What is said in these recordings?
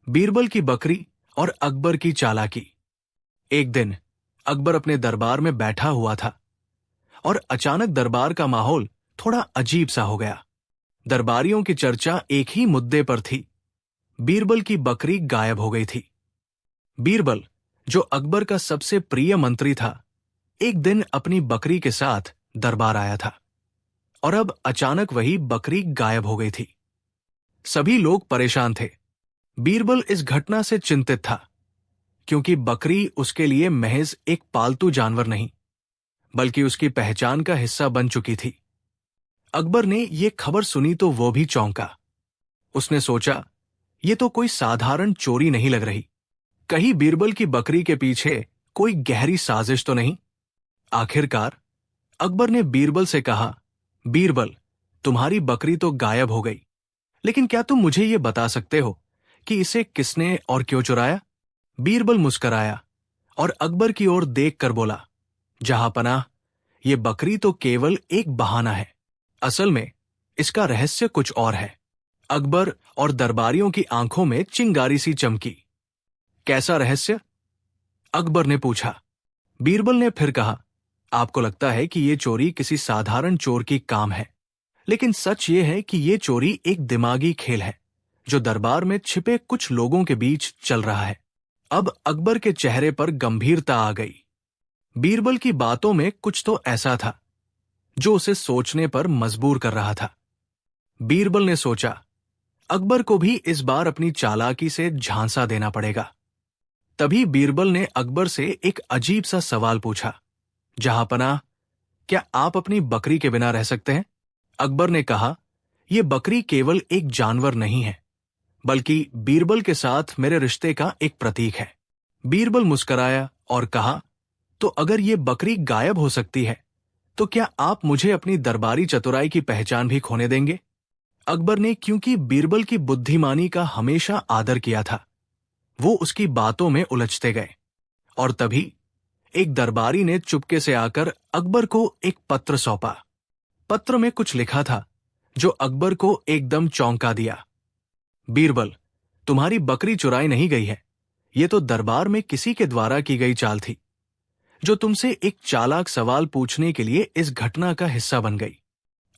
बीरबल की बकरी और अकबर की चालाकी। एक दिन अकबर अपने दरबार में बैठा हुआ था और अचानक दरबार का माहौल थोड़ा अजीब सा हो गया। दरबारियों की चर्चा एक ही मुद्दे पर थी। बीरबल की बकरी गायब हो गई थी। बीरबल, जो अकबर का सबसे प्रिय मंत्री था, एक दिन अपनी बकरी के साथ दरबार आया था और अब अचानक वही बकरी गायब हो गई थी। सभी लोग परेशान थे। बीरबल इस घटना से चिंतित था, क्योंकि बकरी उसके लिए महज एक पालतू जानवर नहीं, बल्कि उसकी पहचान का हिस्सा बन चुकी थी। अकबर ने यह खबर सुनी तो वो भी चौंका। उसने सोचा, ये तो कोई साधारण चोरी नहीं लग रही। कहीं बीरबल की बकरी के पीछे कोई गहरी साजिश तो नहीं? आखिरकार अकबर ने बीरबल से कहा, बीरबल, तुम्हारी बकरी तो गायब हो गई, लेकिन क्या तुम मुझे ये बता सकते हो कि इसे किसने और क्यों चुराया? बीरबल मुस्कराया और अकबर की ओर देखकर बोला, जहांपनाह, ये बकरी तो केवल एक बहाना है। असल में इसका रहस्य कुछ और है। अकबर और दरबारियों की आंखों में चिंगारी सी चमकी। कैसा रहस्य? अकबर ने पूछा। बीरबल ने फिर कहा, आपको लगता है कि यह चोरी किसी साधारण चोर की काम है, लेकिन सच ये है कि यह चोरी एक दिमागी खेल है जो दरबार में छिपे कुछ लोगों के बीच चल रहा है। अब अकबर के चेहरे पर गंभीरता आ गई। बीरबल की बातों में कुछ तो ऐसा था जो उसे सोचने पर मजबूर कर रहा था। बीरबल ने सोचा, अकबर को भी इस बार अपनी चालाकी से झांसा देना पड़ेगा। तभी बीरबल ने अकबर से एक अजीब सा सवाल पूछा, जहांपनाह, क्या आप अपनी बकरी के बिना रह सकते हैं? अकबर ने कहा, यह बकरी केवल एक जानवर नहीं है, बल्कि बीरबल के साथ मेरे रिश्ते का एक प्रतीक है। बीरबल मुस्कराया और कहा, तो अगर यह बकरी गायब हो सकती है, तो क्या आप मुझे अपनी दरबारी चतुराई की पहचान भी खोने देंगे? अकबर ने, क्योंकि बीरबल की बुद्धिमानी का हमेशा आदर किया था, वो उसकी बातों में उलझते गए। और तभी एक दरबारी ने चुपके से आकर अकबर को एक पत्र सौंपा। पत्र में कुछ लिखा था जो अकबर को एकदम चौंका दिया। बीरबल, तुम्हारी बकरी चुराई नहीं गई है। ये तो दरबार में किसी के द्वारा की गई चाल थी, जो तुमसे एक चालाक सवाल पूछने के लिए इस घटना का हिस्सा बन गई।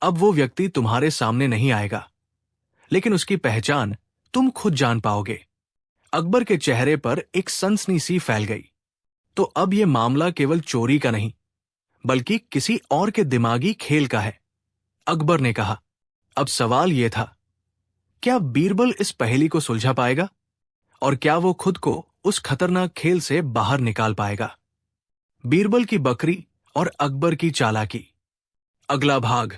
अब वो व्यक्ति तुम्हारे सामने नहीं आएगा, लेकिन उसकी पहचान तुम खुद जान पाओगे। अकबर के चेहरे पर एक सनसनी सी फैल गई। तो अब यह मामला केवल चोरी का नहीं, बल्कि किसी और के दिमागी खेल का है। अकबर ने कहा, अब सवाल यह था, क्या बीरबल इस पहेली को सुलझा पाएगा और क्या वो खुद को उस खतरनाक खेल से बाहर निकाल पाएगा? बीरबल की बकरी और अकबर की चालाकी। अगला भाग।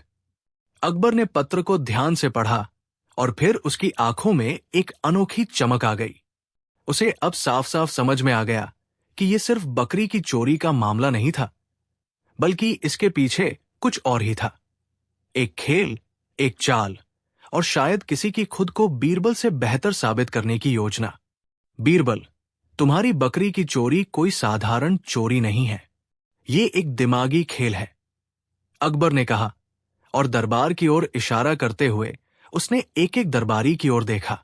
अकबर ने पत्र को ध्यान से पढ़ा और फिर उसकी आंखों में एक अनोखी चमक आ गई। उसे अब साफ साफ समझ में आ गया कि यह सिर्फ बकरी की चोरी का मामला नहीं था, बल्कि इसके पीछे कुछ और ही था। एक खेल, एक चाल और शायद किसी की खुद को बीरबल से बेहतर साबित करने की योजना। बीरबल, तुम्हारी बकरी की चोरी कोई साधारण चोरी नहीं है, ये एक दिमागी खेल है, अकबर ने कहा, और दरबार की ओर इशारा करते हुए उसने एक एक दरबारी की ओर देखा।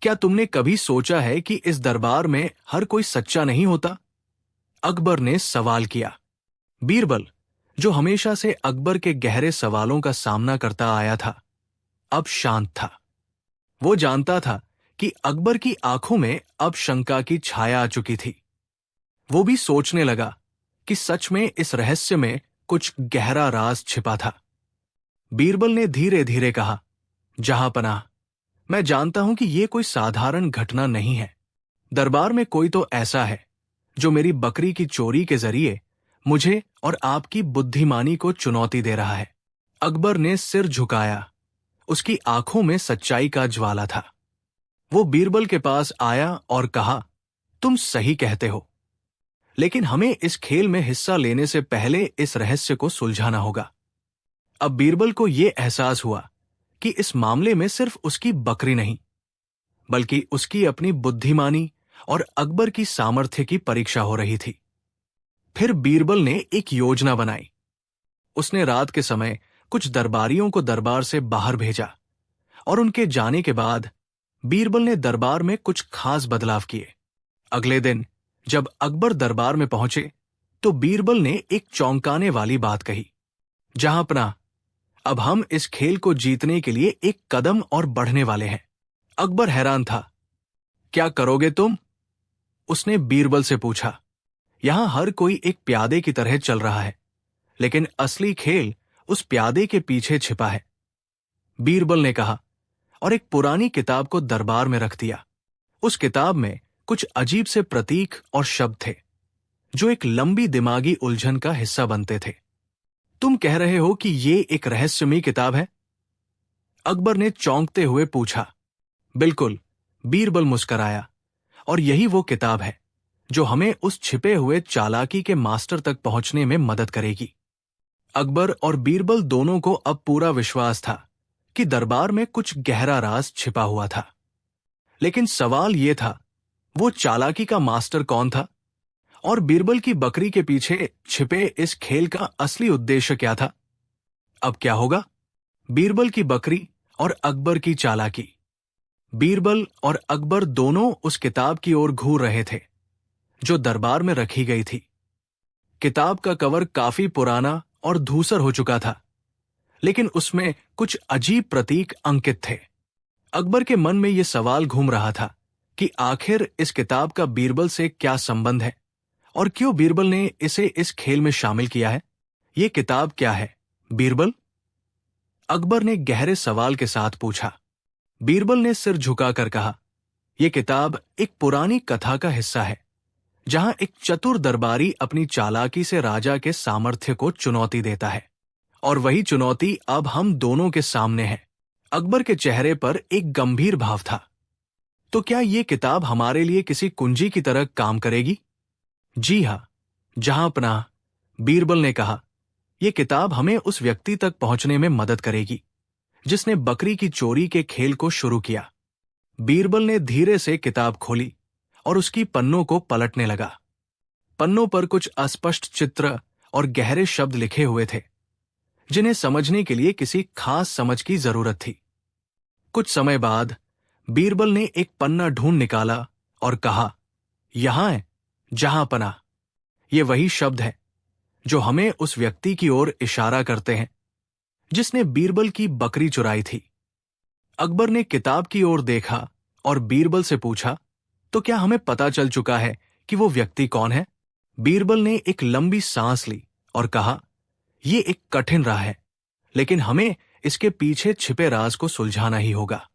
क्या तुमने कभी सोचा है कि इस दरबार में हर कोई सच्चा नहीं होता? अकबर ने सवाल किया। बीरबल, जो हमेशा से अकबर के गहरे सवालों का सामना करता आया था, अब शांत था। वो जानता था कि अकबर की आंखों में अब शंका की छाया आ चुकी थी। वो भी सोचने लगा कि सच में इस रहस्य में कुछ गहरा राज छिपा था। बीरबल ने धीरे धीरे कहा, जहांपनाह, मैं जानता हूं कि यह कोई साधारण घटना नहीं है। दरबार में कोई तो ऐसा है जो मेरी बकरी की चोरी के जरिए मुझे और आपकी बुद्धिमानी को चुनौती दे रहा है। अकबर ने सिर झुकाया। उसकी आंखों में सच्चाई का ज्वाला था। वो बीरबल के पास आया और कहा, तुम सही कहते हो, लेकिन हमें इस खेल में हिस्सा लेने से पहले इस रहस्य को सुलझाना होगा। अब बीरबल को यह एहसास हुआ कि इस मामले में सिर्फ उसकी बकरी नहीं, बल्कि उसकी अपनी बुद्धिमानी और अकबर की सामर्थ्य की परीक्षा हो रही थी। फिर बीरबल ने एक योजना बनाई। उसने रात के समय कुछ दरबारियों को दरबार से बाहर भेजा और उनके जाने के बाद बीरबल ने दरबार में कुछ खास बदलाव किए। अगले दिन जब अकबर दरबार में पहुंचे तो बीरबल ने एक चौंकाने वाली बात कही, जहांपनाह, अब हम इस खेल को जीतने के लिए एक कदम और बढ़ने वाले हैं। अकबर हैरान था। क्या करोगे तुम? उसने बीरबल से पूछा। यहां हर कोई एक प्यादे की तरह चल रहा है, लेकिन असली खेल उस प्यादे के पीछे छिपा है, बीरबल ने कहा, और एक पुरानी किताब को दरबार में रख दिया। उस किताब में कुछ अजीब से प्रतीक और शब्द थे जो एक लंबी दिमागी उलझन का हिस्सा बनते थे। तुम कह रहे हो कि ये एक रहस्यमयी किताब है? अकबर ने चौंकते हुए पूछा। बिल्कुल, बीरबल मुस्कराया, और यही वो किताब है जो हमें उस छिपे हुए चालाकी के मास्टर तक पहुंचने में मदद करेगी। अकबर और बीरबल दोनों को अब पूरा विश्वास था कि दरबार में कुछ गहरा राज छिपा हुआ था। लेकिन सवाल यह था, वो चालाकी का मास्टर कौन था? और बीरबल की बकरी के पीछे छिपे इस खेल का असली उद्देश्य क्या था? अब क्या होगा? बीरबल की बकरी और अकबर की चालाकी। बीरबल और अकबर दोनों उस किताब की ओर घूर रहे थे जो दरबार में रखी गई थी। किताब का कवर काफी पुराना और धूसर हो चुका था, लेकिन उसमें कुछ अजीब प्रतीक अंकित थे। अकबर के मन में यह सवाल घूम रहा था कि आखिर इस किताब का बीरबल से क्या संबंध है, और क्यों बीरबल ने इसे इस खेल में शामिल किया है। ये किताब क्या है, बीरबल? अकबर ने गहरे सवाल के साथ पूछा। बीरबल ने सिर झुकाकर कहा, यह किताब एक पुरानी कथा का हिस्सा है, जहां एक चतुर दरबारी अपनी चालाकी से राजा के सामर्थ्य को चुनौती देता है, और वही चुनौती अब हम दोनों के सामने है। अकबर के चेहरे पर एक गंभीर भाव था। तो क्या यह किताब हमारे लिए किसी कुंजी की तरह काम करेगी? जी हां, जहांपनाह, बीरबल ने कहा, यह किताब हमें उस व्यक्ति तक पहुंचने में मदद करेगी जिसने बकरी की चोरी के खेल को शुरू किया। बीरबल ने धीरे से किताब खोली और उसकी पन्नों को पलटने लगा। पन्नों पर कुछ अस्पष्ट चित्र और गहरे शब्द लिखे हुए थे, जिन्हें समझने के लिए किसी खास समझ की जरूरत थी। कुछ समय बाद बीरबल ने एक पन्ना ढूंढ निकाला और कहा, यहां है, जहांपनाह। ये वही शब्द है जो हमें उस व्यक्ति की ओर इशारा करते हैं जिसने बीरबल की बकरी चुराई थी। अकबर ने किताब की ओर देखा और बीरबल से पूछा, तो क्या हमें पता चल चुका है कि वो व्यक्ति कौन है? बीरबल ने एक लंबी सांस ली और कहा, यह एक कठिन राह है, लेकिन हमें इसके पीछे छिपे राज को सुलझाना ही होगा।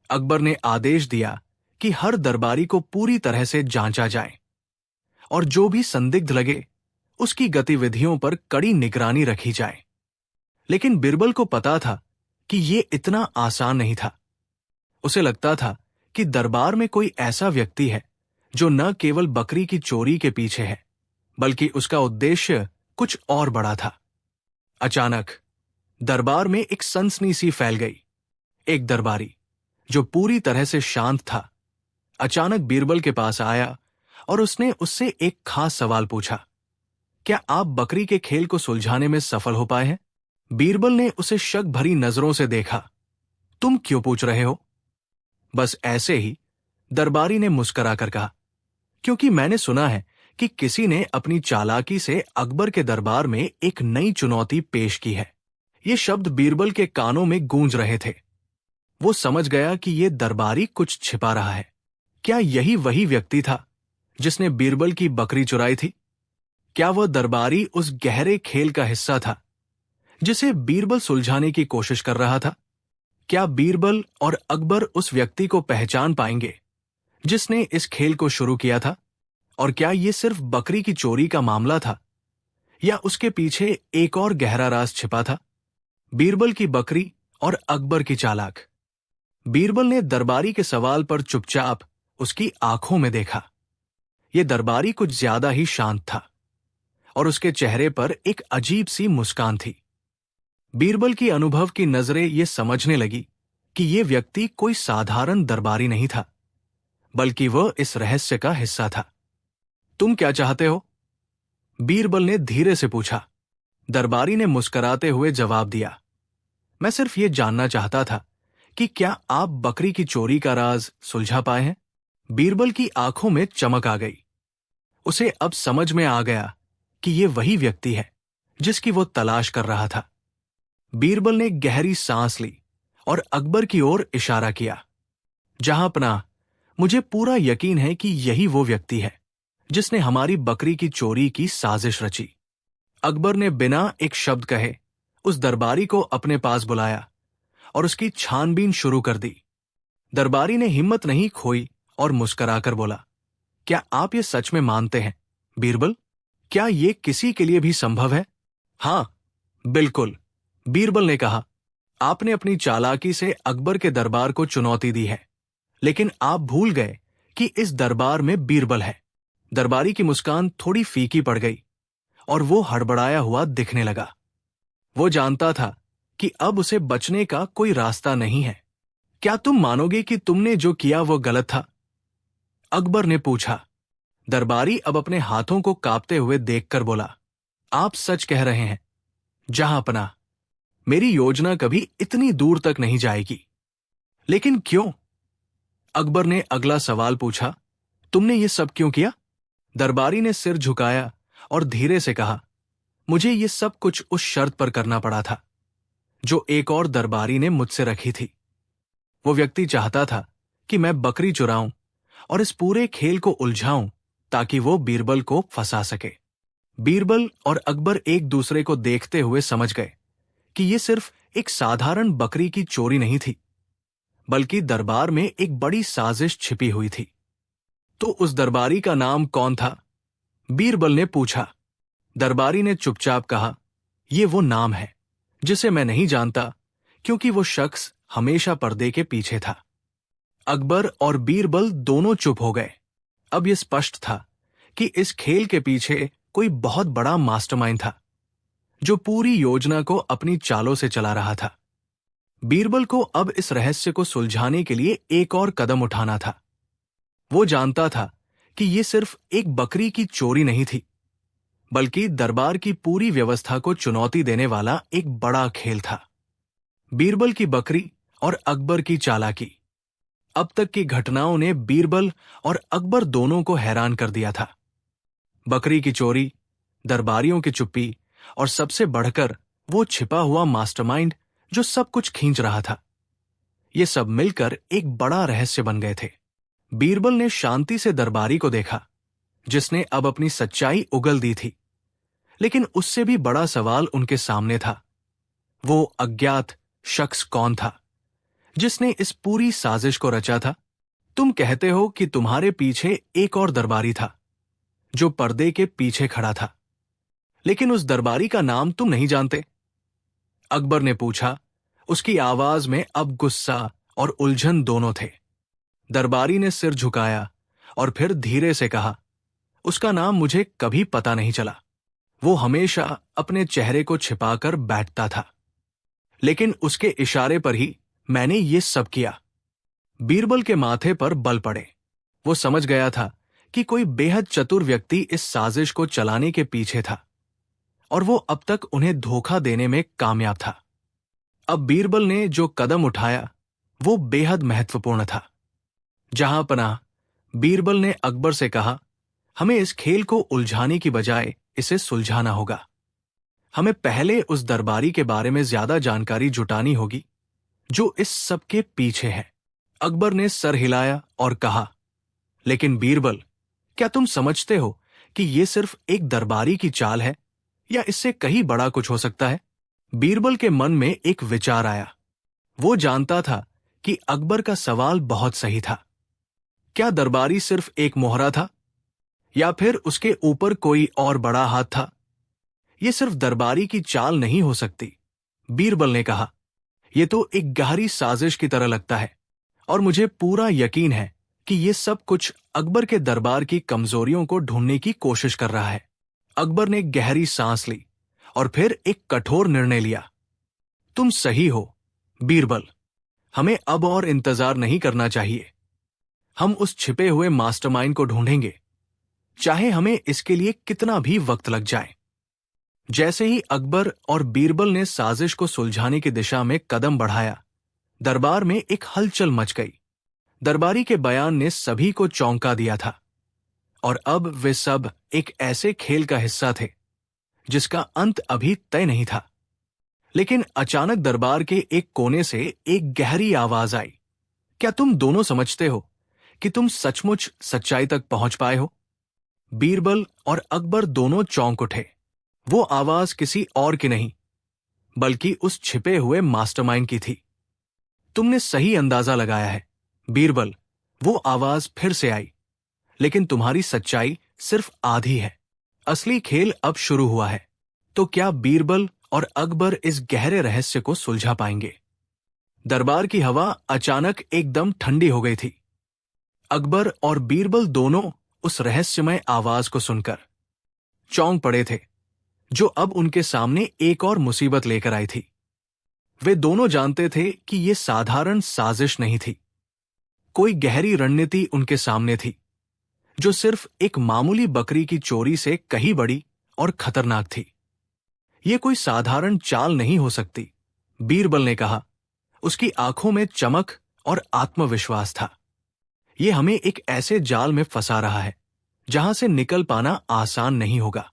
अकबर ने आदेश दिया कि हर दरबारी को पूरी तरह से जांचा जाए, और जो भी संदिग्ध लगे उसकी गतिविधियों पर कड़ी निगरानी रखी जाए। लेकिन बीरबल को पता था कि यह इतना आसान नहीं था। उसे लगता था कि दरबार में कोई ऐसा व्यक्ति है जो न केवल बकरी की चोरी के पीछे है, बल्कि उसका उद्देश्य कुछ और बड़ा था। अचानक दरबार में एक सनसनी सी फैल गई। एक दरबारी जो पूरी तरह से शांत था, अचानक बीरबल के पास आया और उसने उससे एक खास सवाल पूछा, क्या आप बकरी के खेल को सुलझाने में सफल हो पाए हैं? बीरबल ने उसे शक भरी नजरों से देखा। तुम क्यों पूछ रहे हो? बस ऐसे ही, दरबारी ने मुस्कुराकर कहा, क्योंकि मैंने सुना है कि किसी ने अपनी चालाकी से अकबर के दरबार में एक नई चुनौती पेश की है। ये शब्द बीरबल के कानों में गूंज रहे थे। वो समझ गया कि ये दरबारी कुछ छिपा रहा है। क्या यही वही व्यक्ति था जिसने बीरबल की बकरी चुराई थी? क्या वह दरबारी उस गहरे खेल का हिस्सा था जिसे बीरबल सुलझाने की कोशिश कर रहा था? क्या बीरबल और अकबर उस व्यक्ति को पहचान पाएंगे जिसने इस खेल को शुरू किया था? और क्या यह सिर्फ बकरी की चोरी का मामला था, या उसके पीछे एक और गहरा राज छिपा था? बीरबल की बकरी और अकबर की चालाक। बीरबल ने दरबारी के सवाल पर चुपचाप उसकी आंखों में देखा। यह दरबारी कुछ ज्यादा ही शांत था और उसके चेहरे पर एक अजीब सी मुस्कान थी। बीरबल की अनुभव की नजरें यह समझने लगी कि यह व्यक्ति कोई साधारण दरबारी नहीं था, बल्कि वह इस रहस्य का हिस्सा था। तुम क्या चाहते हो? बीरबल ने धीरे से पूछा। दरबारी ने मुस्कुराते हुए जवाब दिया, मैं सिर्फ यह जानना चाहता था कि क्या आप बकरी की चोरी का राज सुलझा पाए हैं? बीरबल की आंखों में चमक आ गई। उसे अब समझ में आ गया कि ये वही व्यक्ति है जिसकी वो तलाश कर रहा था। बीरबल ने गहरी सांस ली और अकबर की ओर इशारा किया। जहांपनाह, मुझे पूरा यकीन है कि यही वो व्यक्ति है जिसने हमारी बकरी की चोरी की साजिश रची। अकबर ने बिना एक शब्द कहे उस दरबारी को अपने पास बुलाया और उसकी छानबीन शुरू कर दी। दरबारी ने हिम्मत नहीं खोई और मुस्कुराकर बोला, क्या आप ये सच में मानते हैं बीरबल? क्या ये किसी के लिए भी संभव है? हां, बिल्कुल, बीरबल ने कहा। आपने अपनी चालाकी से अकबर के दरबार को चुनौती दी है, लेकिन आप भूल गए कि इस दरबार में बीरबल है। दरबारी की मुस्कान थोड़ी फीकी पड़ गई और वो हड़बड़ाया हुआ दिखने लगा। वो जानता था कि अब उसे बचने का कोई रास्ता नहीं है। क्या तुम मानोगे कि तुमने जो किया वो गलत था? अकबर ने पूछा। दरबारी अब अपने हाथों को कांपते हुए देखकर बोला, आप सच कह रहे हैं जहांपनाह, मेरी योजना कभी इतनी दूर तक नहीं जाएगी। लेकिन क्यों? अकबर ने अगला सवाल पूछा, तुमने ये सब क्यों किया? दरबारी ने सिर झुकाया और धीरे से कहा, मुझे ये सब कुछ उस शर्त पर करना पड़ा था जो एक और दरबारी ने मुझसे रखी थी। वो व्यक्ति चाहता था कि मैं बकरी चुराऊं और इस पूरे खेल को उलझाऊं ताकि वो बीरबल को फंसा सके। बीरबल और अकबर एक दूसरे को देखते हुए समझ गए कि ये सिर्फ एक साधारण बकरी की चोरी नहीं थी, बल्कि दरबार में एक बड़ी साजिश छिपी हुई थी। तो उस दरबारी का नाम कौन था? बीरबल ने पूछा। दरबारी ने चुपचाप कहा, ये वो नाम है जिसे मैं नहीं जानता, क्योंकि वो शख्स हमेशा पर्दे के पीछे था। अकबर और बीरबल दोनों चुप हो गए। अब यह स्पष्ट था कि इस खेल के पीछे कोई बहुत बड़ा मास्टरमाइंड था जो पूरी योजना को अपनी चालों से चला रहा था। बीरबल को अब इस रहस्य को सुलझाने के लिए एक और कदम उठाना था। वो जानता था कि यह सिर्फ एक बकरी की चोरी नहीं थी, बल्कि दरबार की पूरी व्यवस्था को चुनौती देने वाला एक बड़ा खेल था। बीरबल की बकरी और अकबर की चालाकी। अब तक की घटनाओं ने बीरबल और अकबर दोनों को हैरान कर दिया था। बकरी की चोरी, दरबारियों की चुप्पी और सबसे बढ़कर वो छिपा हुआ मास्टरमाइंड जो सब कुछ खींच रहा था। ये सब मिलकर एक बड़ा रहस्य बन गए थे। बीरबल ने शांति से दरबारी को देखा, जिसने अब अपनी सच्चाई उगल दी थी। लेकिन उससे भी बड़ा सवाल उनके सामने था। वो अज्ञात शख्स कौन था जिसने इस पूरी साजिश को रचा था? तुम कहते हो कि तुम्हारे पीछे एक और दरबारी था जो पर्दे के पीछे खड़ा था, लेकिन उस दरबारी का नाम तुम नहीं जानते? अकबर ने पूछा। उसकी आवाज में अब गुस्सा और उलझन दोनों थे। दरबारी ने सिर झुकाया और फिर धीरे से कहा, उसका नाम मुझे कभी पता नहीं चला। वो हमेशा अपने चेहरे को छिपाकर बैठता था, लेकिन उसके इशारे पर ही मैंने ये सब किया। बीरबल के माथे पर बल पड़े। वो समझ गया था कि कोई बेहद चतुर व्यक्ति इस साजिश को चलाने के पीछे था और वो अब तक उन्हें धोखा देने में कामयाब था। अब बीरबल ने जो कदम उठाया वो बेहद महत्वपूर्ण था। जहांपनाह, बीरबल ने अकबर से कहा, हमें इस खेल को उलझाने की बजाय इसे सुलझाना होगा। हमें पहले उस दरबारी के बारे में ज्यादा जानकारी जुटानी होगी जो इस सब के पीछे है। अकबर ने सर हिलाया और कहा, लेकिन बीरबल, क्या तुम समझते हो कि यह सिर्फ एक दरबारी की चाल है या इससे कहीं बड़ा कुछ हो सकता है? बीरबल के मन में एक विचार आया। वो जानता था कि अकबर का सवाल बहुत सही था। क्या दरबारी सिर्फ एक मोहरा था या फिर उसके ऊपर कोई और बड़ा हाथ था? यह सिर्फ दरबारी की चाल नहीं हो सकती, बीरबल ने कहा। यह तो एक गहरी साजिश की तरह लगता है और मुझे पूरा यकीन है कि यह सब कुछ अकबर के दरबार की कमजोरियों को ढूंढने की कोशिश कर रहा है। अकबर ने गहरी सांस ली और फिर एक कठोर निर्णय लिया। तुम सही हो बीरबल, हमें अब और इंतजार नहीं करना चाहिए। हम उस छिपे हुए मास्टरमाइंड को ढूंढेंगे, चाहे हमें इसके लिए कितना भी वक्त लग जाए। जैसे ही अकबर और बीरबल ने साजिश को सुलझाने की दिशा में कदम बढ़ाया, दरबार में एक हलचल मच गई। दरबारी के बयान ने सभी को चौंका दिया था, और अब वे सब एक ऐसे खेल का हिस्सा थे जिसका अंत अभी तय नहीं था। लेकिन अचानक दरबार के एक कोने से एक गहरी आवाज आई। क्या तुम दोनों समझते हो कि तुम सचमुच सच्चाई तक पहुंच पाए हो? बीरबल और अकबर दोनों चौंक उठे। वो आवाज किसी और की नहीं, बल्कि उस छिपे हुए मास्टरमाइंड की थी। तुमने सही अंदाजा लगाया है बीरबल, वो आवाज फिर से आई। लेकिन तुम्हारी सच्चाई सिर्फ आधी है। असली खेल अब शुरू हुआ है। तो क्या बीरबल और अकबर इस गहरे रहस्य को सुलझा पाएंगे? दरबार की हवा अचानक एकदम ठंडी हो गई थी। अकबर और बीरबल दोनों उस रहस्यमय आवाज को सुनकर चौंक पड़े थे, जो अब उनके सामने एक और मुसीबत लेकर आई थी। वे दोनों जानते थे कि यह साधारण साजिश नहीं थी। कोई गहरी रणनीति उनके सामने थी, जो सिर्फ एक मामूली बकरी की चोरी से कहीं बड़ी और खतरनाक थी। यह कोई साधारण चाल नहीं हो सकती, बीरबल ने कहा। उसकी आंखों में चमक और आत्मविश्वास था। यह हमें एक ऐसे जाल में फंसा रहा है जहां से निकल पाना आसान नहीं होगा।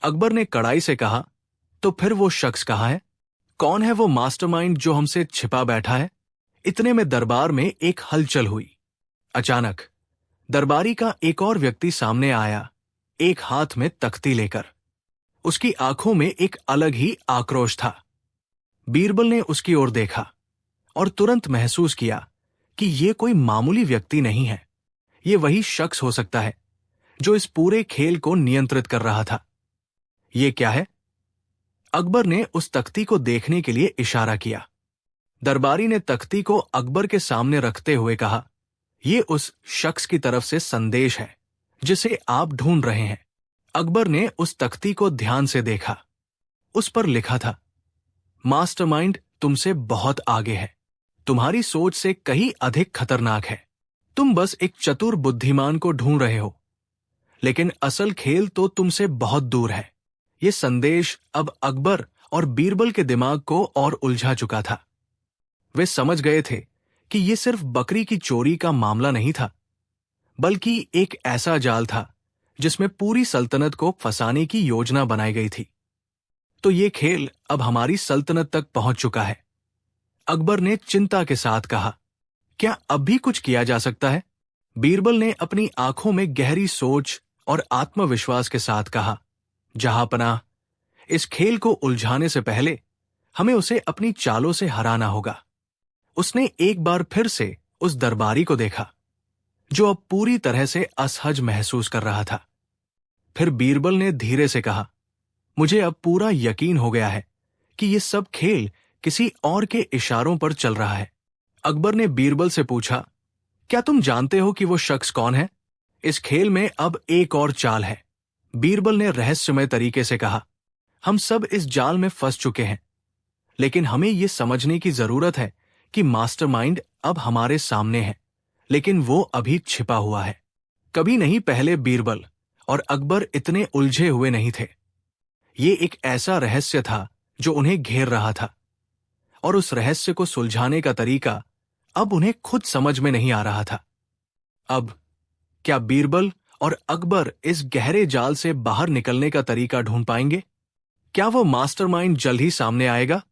अकबर ने कड़ाई से कहा, तो फिर वो शख्स कहाँ है? कौन है वो मास्टरमाइंड जो हमसे छिपा बैठा है? इतने में दरबार में एक हलचल हुई। अचानक दरबारी का एक और व्यक्ति सामने आया, एक हाथ में तख्ती लेकर। उसकी आंखों में एक अलग ही आक्रोश था। बीरबल ने उसकी ओर देखा और तुरंत महसूस किया कि यह कोई मामूली व्यक्ति नहीं है। यह वही शख्स हो सकता है जो इस पूरे खेल को नियंत्रित कर रहा था। यह क्या है? अकबर ने उस तख्ती को देखने के लिए इशारा किया। दरबारी ने तख्ती को अकबर के सामने रखते हुए कहा, यह उस शख्स की तरफ से संदेश है जिसे आप ढूंढ रहे हैं। अकबर ने उस तख्ती को ध्यान से देखा। उस पर लिखा था, मास्टरमाइंड तुमसे बहुत आगे है, तुम्हारी सोच से कहीं अधिक खतरनाक है। तुम बस एक चतुर बुद्धिमान को ढूंढ रहे हो, लेकिन असल खेल तो तुमसे बहुत दूर है। यह संदेश अब अकबर और बीरबल के दिमाग को और उलझा चुका था। वे समझ गए थे कि यह सिर्फ बकरी की चोरी का मामला नहीं था, बल्कि एक ऐसा जाल था जिसमें पूरी सल्तनत को फंसाने की योजना बनाई गई थी। तो यह खेल अब हमारी सल्तनत तक पहुंच चुका है। अकबर ने चिंता के साथ कहा, क्या अब भी कुछ किया जा सकता है? बीरबल ने अपनी आंखों में गहरी सोच और आत्मविश्वास के साथ कहा, जहांपनाह, इस खेल को उलझाने से पहले हमें उसे अपनी चालों से हराना होगा। उसने एक बार फिर से उस दरबारी को देखा, जो अब पूरी तरह से असहज महसूस कर रहा था। फिर बीरबल ने धीरे से कहा, मुझे अब पूरा यकीन हो गया है कि यह सब खेल किसी और के इशारों पर चल रहा है। अकबर ने बीरबल से पूछा, क्या तुम जानते हो कि वो शख्स कौन है? इस खेल में अब एक और चाल है। बीरबल ने रहस्यमय तरीके से कहा, हम सब इस जाल में फंस चुके हैं, लेकिन हमें यह समझने की जरूरत है कि मास्टरमाइंड अब हमारे सामने है, लेकिन वो अभी छिपा हुआ है। कभी नहीं पहले बीरबल और अकबर इतने उलझे हुए नहीं थे। ये एक ऐसा रहस्य था जो उन्हें घेर रहा था, और उस रहस्य को सुलझाने का तरीका अब उन्हें खुद समझ में नहीं आ रहा था। अब क्या बीरबल और अकबर इस गहरे जाल से बाहर निकलने का तरीका ढूंढ पाएंगे? क्या वो मास्टरमाइंड जल्द ही सामने आएगा?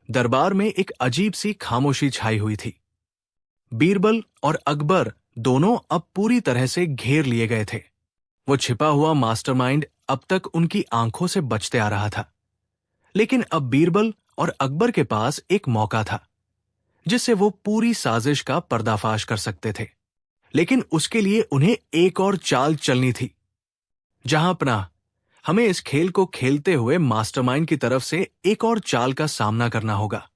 दरबार में एक अजीब सी खामोशी छाई हुई थी। बीरबल और अकबर दोनों अब पूरी तरह से घेर लिए गए थे। वो छिपा हुआ मास्टरमाइंड अब तक उनकी आंखों से बचते आ रहा था, लेकिन अब बीरबल और अकबर के पास एक मौका था जिससे वो पूरी साजिश का पर्दाफाश कर सकते थे। लेकिन उसके लिए उन्हें एक और चाल चलनी थी। जहांपनाह, हमें इस खेल को खेलते हुए मास्टरमाइंड की तरफ से एक और चाल का सामना करना होगा।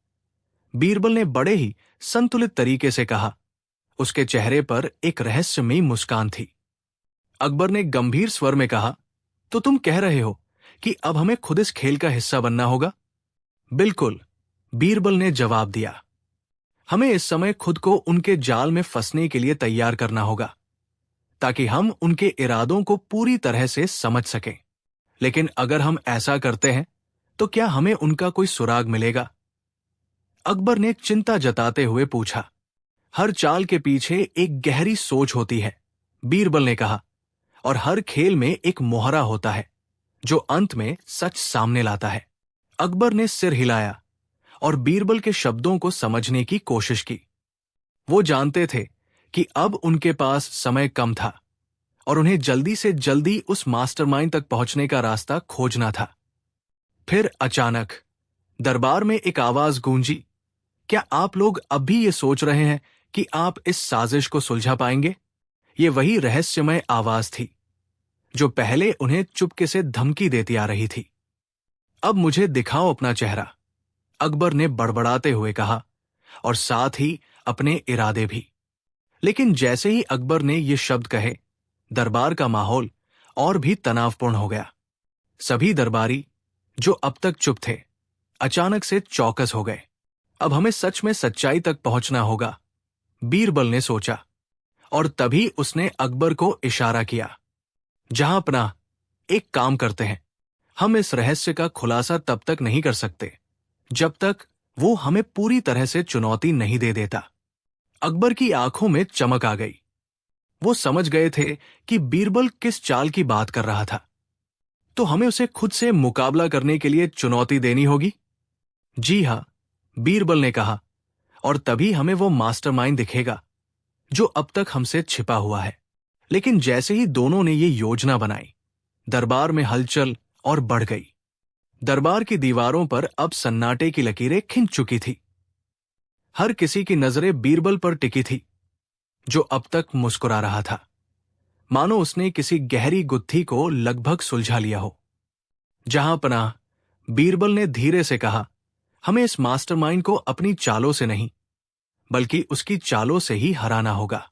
बीरबल ने बड़े ही संतुलित तरीके से कहा। उसके चेहरे पर एक रहस्यमयी मुस्कान थी। अकबर ने गंभीर स्वर में कहा, तो तुम कह रहे हो कि अब हमें खुद इस खेल का हिस्सा बनना होगा? बिल्कुल, बीरबल ने जवाब दिया। हमें इस समय खुद को उनके जाल में फंसने के लिए तैयार करना होगा, ताकि हम उनके इरादों को पूरी तरह से समझ सकें। लेकिन अगर हम ऐसा करते हैं, तो क्या हमें उनका कोई सुराग मिलेगा? अकबर ने चिंता जताते हुए पूछा। हर चाल के पीछे एक गहरी सोच होती है, बीरबल ने कहा, और हर खेल में एक मोहरा होता है जो अंत में सच सामने लाता है। अकबर ने सिर हिलाया और बीरबल के शब्दों को समझने की कोशिश की। वो जानते थे कि अब उनके पास समय कम था और उन्हें जल्दी से जल्दी उस मास्टरमाइंड तक पहुंचने का रास्ता खोजना था। फिर अचानक दरबार में एक आवाज गूंजी। क्या आप लोग अब भी ये सोच रहे हैं कि आप इस साजिश को सुलझा पाएंगे? ये वही रहस्यमय आवाज थी जो पहले उन्हें चुपके से धमकी देती आ रही थी। अब मुझे दिखाओ अपना चेहरा, अकबर ने बड़बड़ाते हुए कहा, और साथ ही अपने इरादे भी। लेकिन जैसे ही अकबर ने ये शब्द कहे, दरबार का माहौल और भी तनावपूर्ण हो गया। सभी दरबारी जो अब तक चुप थे अचानक से चौकस हो गए। अब हमें सच में सच्चाई तक पहुंचना होगा, बीरबल ने सोचा, और तभी उसने अकबर को इशारा किया। जहांपनाह, एक काम करते हैं, हम इस रहस्य का खुलासा तब तक नहीं कर सकते जब तक वो हमें पूरी तरह से चुनौती नहीं दे देता। अकबर की आंखों में चमक आ गई। वो समझ गए थे कि बीरबल किस चाल की बात कर रहा था। तो हमें उसे खुद से मुकाबला करने के लिए चुनौती देनी होगी। जी हां, बीरबल ने कहा, और तभी हमें वो मास्टरमाइंड दिखेगा जो अब तक हमसे छिपा हुआ है। लेकिन जैसे ही दोनों ने ये योजना बनाई, दरबार में हलचल और बढ़ गई। दरबार की दीवारों पर अब सन्नाटे की लकीरें खिंच चुकी थी। हर किसी की नजरें बीरबल पर टिकी थी, जो अब तक मुस्कुरा रहा था, मानो उसने किसी गहरी गुत्थी को लगभग सुलझा लिया हो। जहांपनाह, बीरबल ने धीरे से कहा, हमें इस मास्टरमाइंड को अपनी चालों से नहीं, बल्कि उसकी चालों से ही हराना होगा।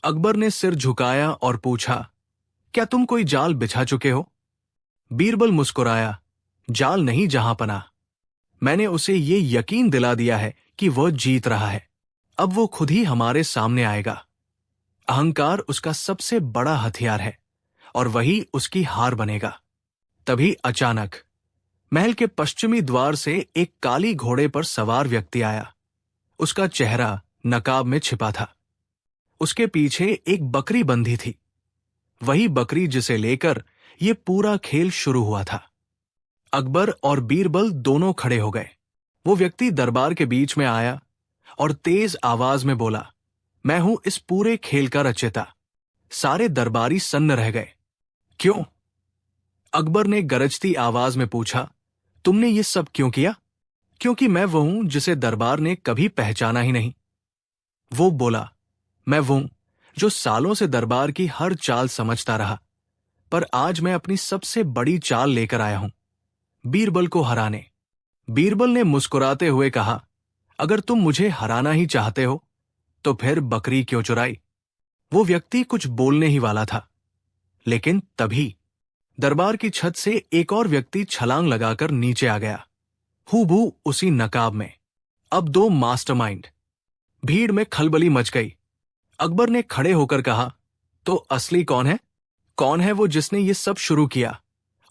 अकबर ने सिर झुकाया और पूछा, क्या तुम कोई जाल बिछा चुके हो? बीरबल मुस्कुराया, जाल नहीं जहांपनाह, मैंने उसे ये यकीन दिला दिया है कि वह जीत रहा है। अब वो खुद ही हमारे सामने आएगा। अहंकार उसका सबसे बड़ा हथियार है और वही उसकी हार बनेगा। तभी अचानक महल के पश्चिमी द्वार से एक काली घोड़े पर सवार व्यक्ति आया। उसका चेहरा नकाब में छिपा था। उसके पीछे एक बकरी बंधी थी, वही बकरी जिसे लेकर ये पूरा खेल शुरू हुआ था। अकबर और बीरबल दोनों खड़े हो गए। वो व्यक्ति दरबार के बीच में आया और तेज आवाज में बोला, मैं हूं इस पूरे खेल का रचयिता। सारे दरबारी सन्न रह गए। क्यों? अकबर ने गरजती आवाज में पूछा, तुमने ये सब क्यों किया? क्योंकि मैं वो हूं जिसे दरबार ने कभी पहचाना ही नहीं। वो बोला, मैं वो हूं जो सालों से दरबार की हर चाल समझता रहा, पर आज मैं अपनी सबसे बड़ी चाल लेकर आया हूं, बीरबल को हराने। बीरबल ने मुस्कुराते हुए कहा, अगर तुम मुझे हराना ही चाहते हो तो फिर बकरी क्यों चुराई? वो व्यक्ति कुछ बोलने ही वाला था, लेकिन तभी दरबार की छत से एक और व्यक्ति छलांग लगाकर नीचे आ गया, हूबहू उसी नकाब में। अब दो मास्टरमाइंड। भीड़ में खलबली मच गई। अकबर ने खड़े होकर कहा, तो असली कौन है? कौन है वो जिसने ये सब शुरू किया,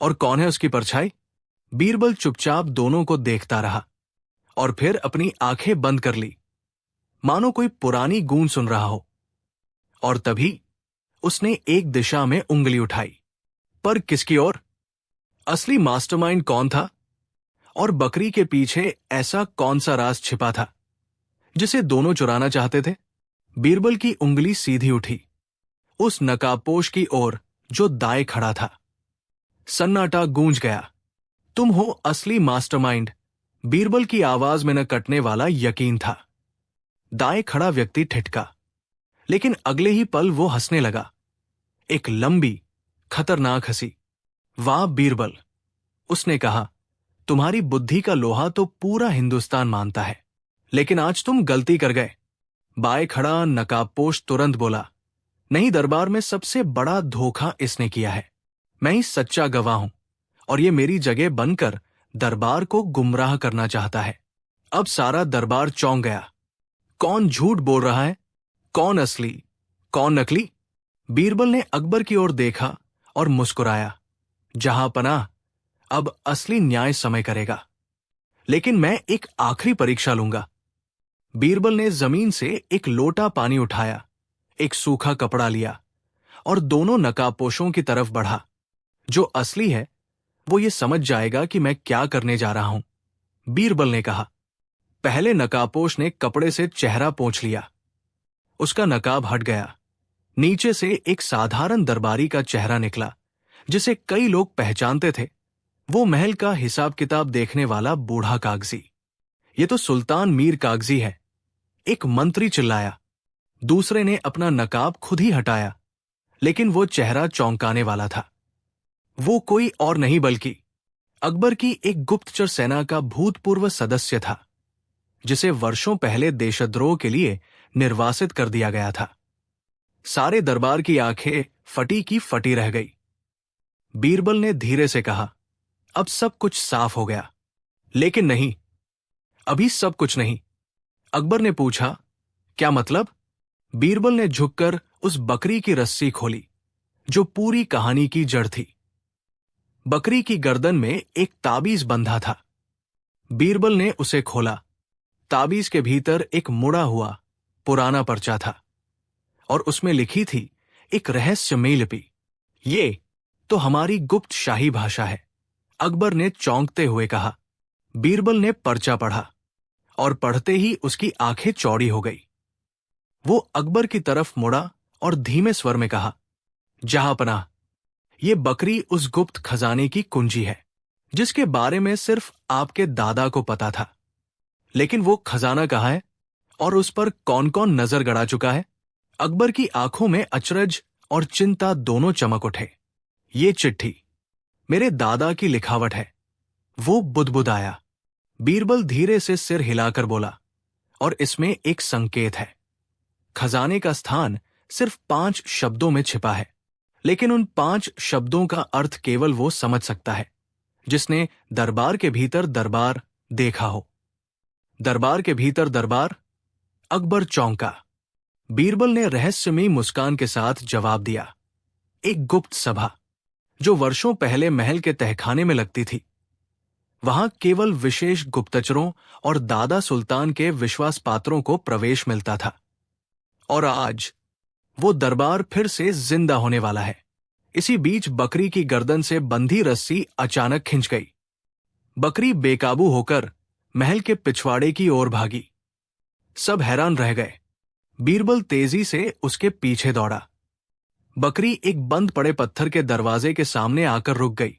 और कौन है उसकी परछाई? बीरबल चुपचाप दोनों को देखता रहा और फिर अपनी आंखें बंद कर ली, मानो कोई पुरानी गूंज सुन रहा हो। और तभी उसने एक दिशा में उंगली उठाई। पर किसकी ओर? असली मास्टरमाइंड कौन था? और बकरी के पीछे ऐसा कौन सा राज छिपा था जिसे दोनों चुराना चाहते थे? बीरबल की उंगली सीधी उठी उस नकाबपोश की ओर जो दाएं खड़ा था। सन्नाटा गूंज गया। तुम हो असली मास्टरमाइंड, बीरबल की आवाज में न कटने वाला यकीन था। दाएं खड़ा व्यक्ति ठिठका, लेकिन अगले ही पल वो हंसने लगा, एक लंबी खतरनाक हंसी। वाह बीरबल, उसने कहा, तुम्हारी बुद्धि का लोहा तो पूरा हिंदुस्तान मानता है, लेकिन आज तुम गलती कर गए। बाएं खड़ा नकाबपोश तुरंत बोला, नहीं, दरबार में सबसे बड़ा धोखा इसने किया है। मैं ही सच्चा गवाह हूं और ये मेरी जगह बनकर दरबार को गुमराह करना चाहता है। अब सारा दरबार चौंक गया। कौन झूठ बोल रहा है? कौन असली, कौन नकली? बीरबल ने अकबर की ओर देखा और मुस्कुराया, जहांपनाह, अब असली न्याय समय करेगा। लेकिन मैं एक आखिरी परीक्षा लूंगा। बीरबल ने जमीन से एक लोटा पानी उठाया, एक सूखा कपड़ा लिया और दोनों नकाबपोशों की तरफ बढ़ा। जो असली है वो ये समझ जाएगा कि मैं क्या करने जा रहा हूं, बीरबल ने कहा। पहले नकाबपोश ने कपड़े से चेहरा पोंछ लिया। उसका नकाब हट गया। नीचे से एक साधारण दरबारी का चेहरा निकला, जिसे कई लोग पहचानते थे। वो महल का हिसाब किताब देखने वाला बूढ़ा कागजी। ये तो सुल्तान मीर कागजी है, एक मंत्री चिल्लाया। दूसरे ने अपना नकाब खुद ही हटाया, लेकिन वो चेहरा चौंकाने वाला था। वो कोई और नहीं बल्कि अकबर की एक गुप्तचर सेना का भूतपूर्व सदस्य था, जिसे वर्षों पहले देशद्रोह के लिए निर्वासित कर दिया गया था। सारे दरबार की आंखें फटी की फटी रह गई। बीरबल ने धीरे से कहा, अब सब कुछ साफ हो गया। लेकिन नहीं, अभी सब कुछ नहीं। अकबर ने पूछा, क्या मतलब? बीरबल ने झुककर उस बकरी की रस्सी खोली, जो पूरी कहानी की जड़ थी। बकरी की गर्दन में एक ताबीज बंधा था। बीरबल ने उसे खोला। ताबीज के भीतर एक मुड़ा हुआ पुराना पर्चा था और उसमें लिखी थी एक रहस्यमयी लिपि। ये तो हमारी गुप्त शाही भाषा है, अकबर ने चौंकते हुए कहा। बीरबल ने पर्चा पढ़ा और पढ़ते ही उसकी आंखें चौड़ी हो गई। वो अकबर की तरफ मुड़ा और धीमे स्वर में कहा, जहांपनाह, ये बकरी उस गुप्त खजाने की कुंजी है, जिसके बारे में सिर्फ आपके दादा को पता था। लेकिन वो खजाना कहाँ है और उस पर कौन कौन नजर गड़ा चुका है? अकबर की आंखों में अचरज और चिंता दोनों चमक उठे। ये चिट्ठी मेरे दादा की लिखावट है, वो बुदबुदाया। बीरबल धीरे से सिर हिलाकर बोला, और इसमें एक संकेत है। खजाने का स्थान सिर्फ 5 शब्दों में छिपा है, लेकिन उन 5 शब्दों का अर्थ केवल वो समझ सकता है जिसने दरबार के भीतर दरबार देखा हो। दरबार के भीतर दरबार? अकबर चौंका। बीरबल ने रहस्यमयी मुस्कान के साथ जवाब दिया, एक गुप्त सभा जो वर्षों पहले महल के तहखाने में लगती थी। वहां केवल विशेष गुप्तचरों और दादा सुल्तान के विश्वास पात्रों को प्रवेश मिलता था। और आज वो दरबार फिर से जिंदा होने वाला है। इसी बीच बकरी की गर्दन से बंधी रस्सी अचानक खिंच गई। बकरी बेकाबू होकर महल के पिछवाड़े की ओर भागी। सब हैरान रह गए। बीरबल तेजी से उसके पीछे दौड़ा। बकरी एक बंद पड़े पत्थर के दरवाजे के सामने आकर रुक गई,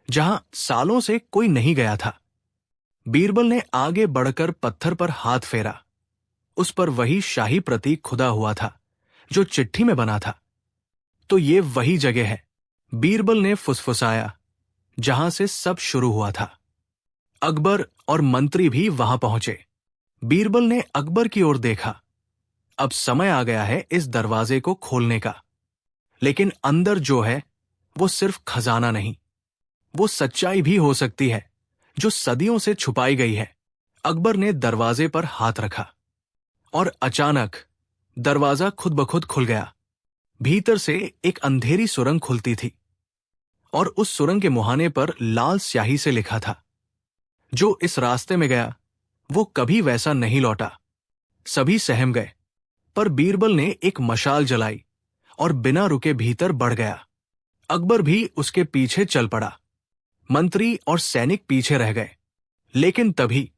जहां सालों से कोई नहीं गया था। बीरबल ने आगे बढ़कर पत्थर पर हाथ फेरा। उस पर वही शाही प्रतीक खुदा हुआ था जो चिट्ठी में बना था। तो ये वही जगह है, बीरबल ने फुसफुसाया, जहां से सब शुरू हुआ था। अकबर और मंत्री भी वहां पहुंचे। बीरबल ने अकबर की ओर देखा। अब समय आ गया है इस दरवाजे को खोलने का। लेकिन अंदर जो है वो सिर्फ खजाना नहीं, वो सच्चाई भी हो सकती है जो सदियों से छुपाई गई है। अकबर ने दरवाजे पर हाथ रखा और अचानक दरवाजा खुद ब खुद खुल गया। भीतर से एक अंधेरी सुरंग खुलती थी और उस सुरंग के मुहाने पर लाल स्याही से लिखा था, जो इस रास्ते में गया वो कभी वैसा नहीं लौटा। सभी सहम गए, पर बीरबल ने एक मशाल जलाई और बिना रुके भीतर बढ़ गया। अकबर भी उसके पीछे चल पड़ा। मंत्री और सैनिक पीछे रह गए। लेकिन तभी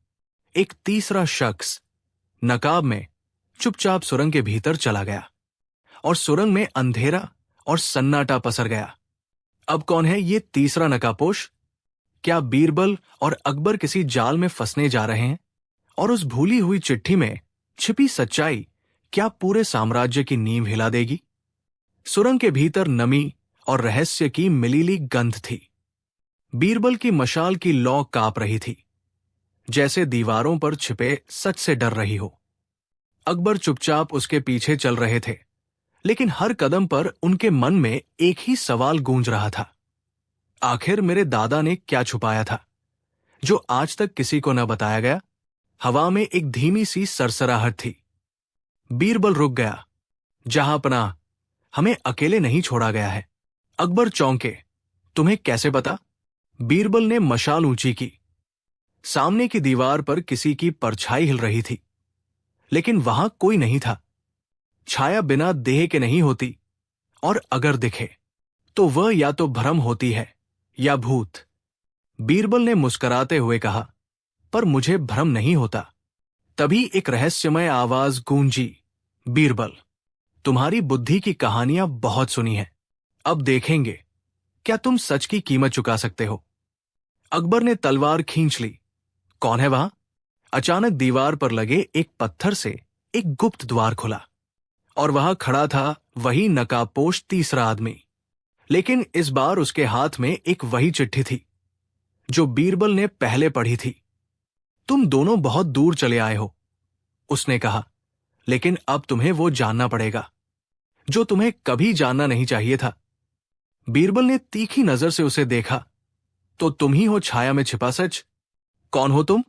एक तीसरा शख्स नकाब में चुपचाप सुरंग के भीतर चला गया और सुरंग में अंधेरा और सन्नाटा पसर गया। अब कौन है ये तीसरा नकाबपोश? क्या बीरबल और अकबर किसी जाल में फंसने जा रहे हैं? और उस भूली हुई चिट्ठी में छिपी सच्चाई क्या पूरे साम्राज्य की नींव हिला देगी? सुरंग के भीतर नमी और रहस्य की मिलीली गंध थी। बीरबल की मशाल की लौ कांप रही थी, जैसे दीवारों पर छिपे सच से डर रही हो। अकबर चुपचाप उसके पीछे चल रहे थे, लेकिन हर कदम पर उनके मन में एक ही सवाल गूंज रहा था, आखिर मेरे दादा ने क्या छुपाया था जो आज तक किसी को न बताया गया? हवा में एक धीमी सी सरसराहट थी। बीरबल रुक गया। जहांपनाह, हमें अकेले नहीं छोड़ा गया है। अकबर चौंके, तुम्हें कैसे पता? बीरबल ने मशाल ऊंची की। सामने की दीवार पर किसी की परछाई हिल रही थी, लेकिन वहां कोई नहीं था। छाया बिना देह के नहीं होती, और अगर दिखे तो वह या तो भ्रम होती है या भूत। बीरबल ने मुस्कुराते हुए कहा, पर मुझे भ्रम नहीं होता। तभी एक रहस्यमय आवाज गूंजी, बीरबल, तुम्हारी बुद्धि की कहानियां बहुत सुनी हैं, अब देखेंगे क्या तुम सच की कीमत चुका सकते हो। अकबर ने तलवार खींच ली। कौन है वहां? अचानक दीवार पर लगे एक पत्थर से एक गुप्त द्वार खुला, और वहां खड़ा था वही नकाबपोश तीसरा आदमी। लेकिन इस बार उसके हाथ में एक वही चिट्ठी थी जो बीरबल ने पहले पढ़ी थी। तुम दोनों बहुत दूर चले आए हो, उसने कहा, लेकिन अब तुम्हें वो जानना पड़ेगा जो तुम्हें कभी जानना नहीं चाहिए था। बीरबल ने तीखी नजर से उसे देखा। तो तुम ही हो छाया में छिपा सच? कौन हो तुम?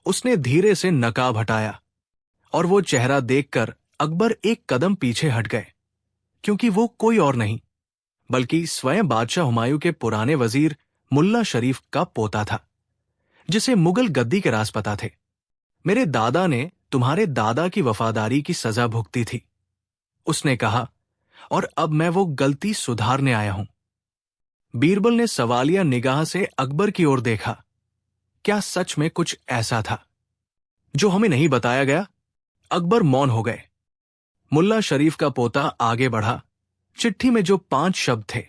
उसने धीरे से नकाब हटाया, और वो चेहरा देखकर अकबर एक कदम पीछे हट गए, क्योंकि वो कोई और नहीं बल्कि स्वयं बादशाह हुमायूं के पुराने वजीर मुल्ला शरीफ का पोता था, जिसे मुगल गद्दी के राज पता थे। मेरे दादा ने तुम्हारे दादा की वफादारी की सजा भुगती थी, उसने कहा, और अब मैं वो गलती सुधारने आया हूं। बीरबल ने सवालिया निगाह से अकबर की ओर देखा। क्या सच में कुछ ऐसा था जो हमें नहीं बताया गया? अकबर मौन हो गए। मुल्ला शरीफ का पोता आगे बढ़ा। चिट्ठी में जो 5 शब्द थे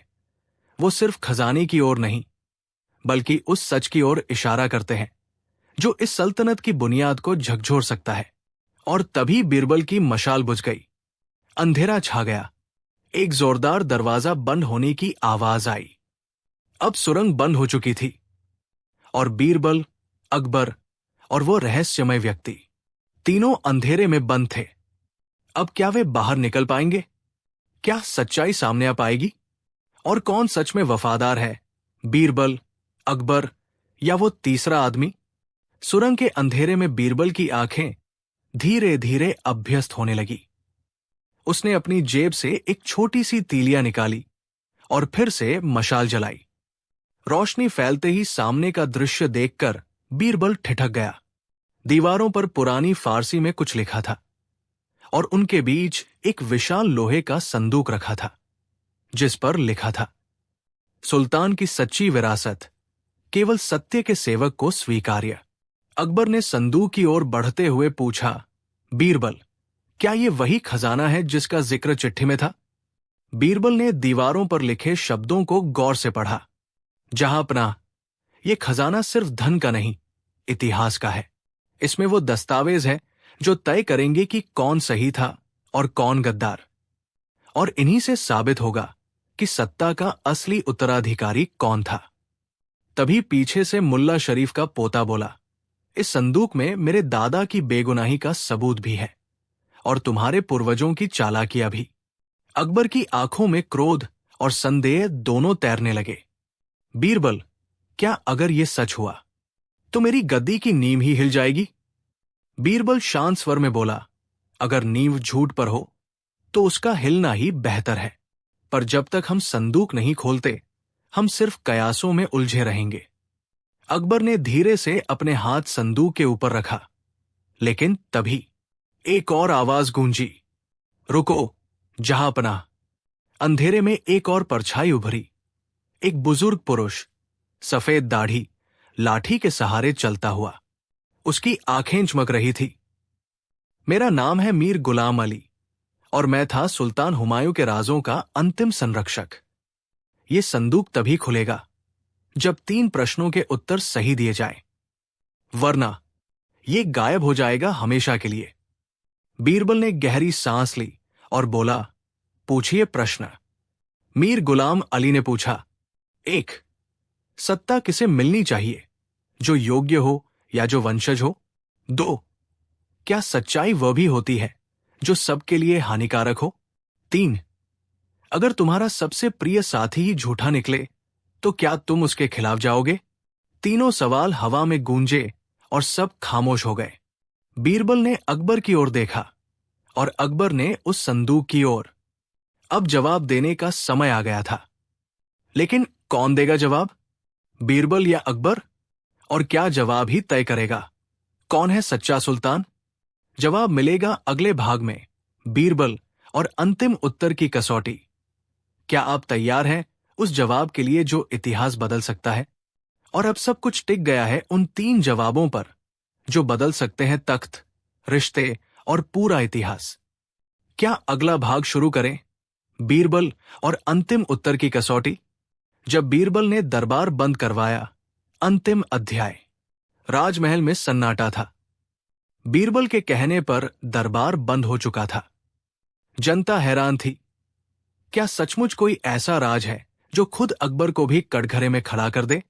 वो सिर्फ खजाने की ओर नहीं बल्कि उस सच की ओर इशारा करते हैं जो इस सल्तनत की बुनियाद को झकझोर सकता है। और तभी बीरबल की मशाल बुझ गई। अंधेरा छा गया। एक जोरदार दरवाजा बंद होने की आवाज आई। अब सुरंग बंद हो चुकी थी, और बीरबल, अकबर और वो रहस्यमय व्यक्ति तीनों अंधेरे में बंद थे। अब क्या वे बाहर निकल पाएंगे? क्या सच्चाई सामने आ पाएगी? और कौन सच में वफादार है, बीरबल, अकबर या वो तीसरा आदमी? सुरंग के अंधेरे में बीरबल की आंखें धीरे धीरे अभ्यस्त होने लगी। उसने अपनी जेब से एक छोटी सी तीलियां निकाली और फिर से मशाल जलाई। रोशनी फैलते ही सामने का दृश्य देखकर बीरबल ठिठक गया। दीवारों पर पुरानी फारसी में कुछ लिखा था, और उनके बीच एक विशाल लोहे का संदूक रखा था, जिस पर लिखा था, सुल्तान की सच्ची विरासत केवल सत्य के सेवक को स्वीकार्य। अकबर ने संदूक की ओर बढ़ते हुए पूछा, बीरबल, क्या ये वही खजाना है जिसका जिक्र चिट्ठी में था? बीरबल ने दीवारों पर लिखे शब्दों को गौर से पढ़ा। जहांपनाह, ये खजाना सिर्फ धन का नहीं, इतिहास का है। इसमें वो दस्तावेज है जो तय करेंगे कि कौन सही था और कौन गद्दार, और इन्हीं से साबित होगा कि सत्ता का असली उत्तराधिकारी कौन था। तभी पीछे से मुल्ला शरीफ का पोता बोला, इस संदूक में मेरे दादा की बेगुनाही का सबूत भी है, और तुम्हारे पूर्वजों की चालाकियां भी। अकबर की आंखों में क्रोध और संदेह दोनों तैरने लगे। बीरबल, क्या अगर ये सच हुआ तो मेरी गद्दी की नींव ही हिल जाएगी? बीरबल शांत स्वर में बोला, अगर नींव झूठ पर हो तो उसका हिलना ही बेहतर है, पर जब तक हम संदूक नहीं खोलते हम सिर्फ कयासों में उलझे रहेंगे। अकबर ने धीरे से अपने हाथ संदूक के ऊपर रखा, लेकिन तभी एक और आवाज गूंजी, रुको जहांपनाह। अंधेरे में एक और परछाई उभरी। एक बुजुर्ग पुरुष, सफेद दाढ़ी, लाठी के सहारे चलता हुआ। उसकी आंखें चमक रही थी। मेरा नाम है मीर गुलाम अली, और मैं था सुल्तान हुमायूं के राजों का अंतिम संरक्षक। ये संदूक तभी खुलेगा जब 3 प्रश्नों के उत्तर सही दिए जाएं, वरना ये गायब हो जाएगा हमेशा के लिए। बीरबल ने गहरी सांस ली और बोला, पूछिए प्रश्न। मीर गुलाम अली ने पूछा, 1. सत्ता किसे मिलनी चाहिए, जो योग्य हो या जो वंशज हो? 2. क्या सच्चाई वह भी होती है जो सबके लिए हानिकारक हो? 3. अगर तुम्हारा सबसे प्रिय साथी ही झूठा निकले तो क्या तुम उसके खिलाफ जाओगे? तीनों सवाल हवा में गूंजे और सब खामोश हो गए। बीरबल ने अकबर की ओर देखा और अकबर ने उस संदूक की ओर। अब जवाब देने का समय आ गया था। लेकिन कौन देगा जवाब, बीरबल या अकबर? और क्या जवाब ही तय करेगा कौन है सच्चा सुल्तान। जवाब मिलेगा अगले भाग में, बीरबल और अंतिम उत्तर की कसौटी। क्या आप तैयार हैं उस जवाब के लिए जो इतिहास बदल सकता है? और अब सब कुछ टिक गया है उन 3 जवाबों पर जो बदल सकते हैं तख्त, रिश्ते और पूरा इतिहास। क्या अगला भाग शुरू करें, बीरबल और अंतिम उत्तर की कसौटी? जब बीरबल ने दरबार बंद करवाया। अंतिम अध्याय। राजमहल में सन्नाटा था। बीरबल के कहने पर दरबार बंद हो चुका था। जनता हैरान थी। क्या सचमुच कोई ऐसा राज है जो खुद अकबर को भी कटघरे में खड़ा कर दे?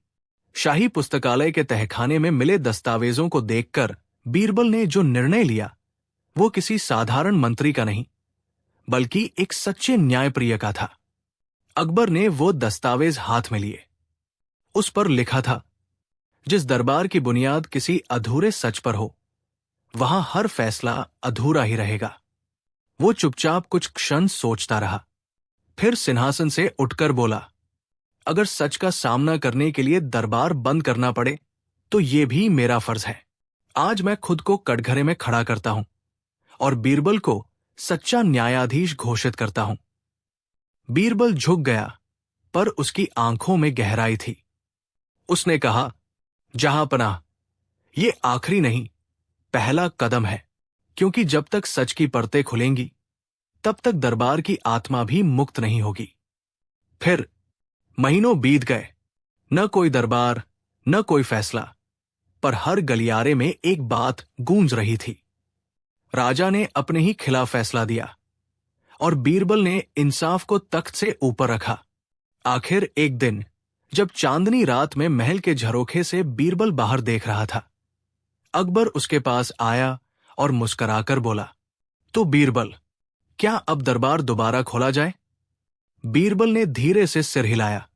शाही पुस्तकालय के तहखाने में मिले दस्तावेजों को देखकर बीरबल ने जो निर्णय लिया वो किसी साधारण मंत्री का नहीं बल्कि एक सच्चे न्यायप्रिय का था। अकबर ने वो दस्तावेज हाथ में लिए। उस पर लिखा था, जिस दरबार की बुनियाद किसी अधूरे सच पर हो वहां हर फैसला अधूरा ही रहेगा। वो चुपचाप कुछ क्षण सोचता रहा, फिर सिंहासन से उठकर बोला, अगर सच का सामना करने के लिए दरबार बंद करना पड़े तो ये भी मेरा फर्ज है। आज मैं खुद को कटघरे में खड़ा करता हूं और बीरबल को सच्चा न्यायाधीश घोषित करता हूं। बीरबल झुक गया, पर उसकी आंखों में गहराई थी। उसने कहा, जहांपनाह, ये आखिरी नहीं, पहला कदम है, क्योंकि जब तक सच की परतें खुलेंगी तब तक दरबार की आत्मा भी मुक्त नहीं होगी। फिर महीनों बीत गए, न कोई दरबार, न कोई फैसला, पर हर गलियारे में एक बात गूंज रही थी। राजा ने अपने ही खिलाफ फैसला दिया और बीरबल ने इंसाफ को तख्त से ऊपर रखा। आखिर एक दिन जब चांदनी रात में महल के झरोखे से बीरबल बाहर देख रहा था, अकबर उसके पास आया और मुस्कुराकर बोला, तो बीरबल, क्या अब दरबार दोबारा खोला जाए? बीरबल ने धीरे से सिर हिलाया,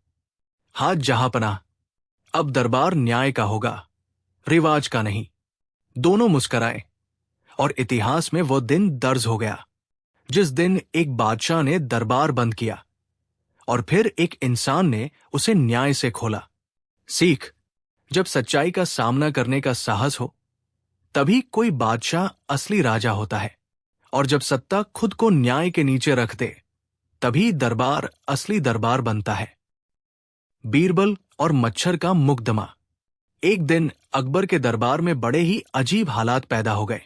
हाथ जहांपनाह, अब दरबार न्याय का होगा, रिवाज का नहीं। दोनों मुस्कुराए और इतिहास में वो दिन दर्ज हो गया जिस दिन एक बादशाह ने दरबार बंद किया और फिर एक इंसान ने उसे न्याय से खोला। सीख, जब सच्चाई का सामना करने का साहस हो तभी कोई बादशाह असली राजा होता है, और जब सत्ता खुद को न्याय के नीचे रख दे तभी दरबार असली दरबार बनता है। बीरबल और मच्छर का मुकदमा। एक दिन अकबर के दरबार में बड़े ही अजीब हालात पैदा हो गए।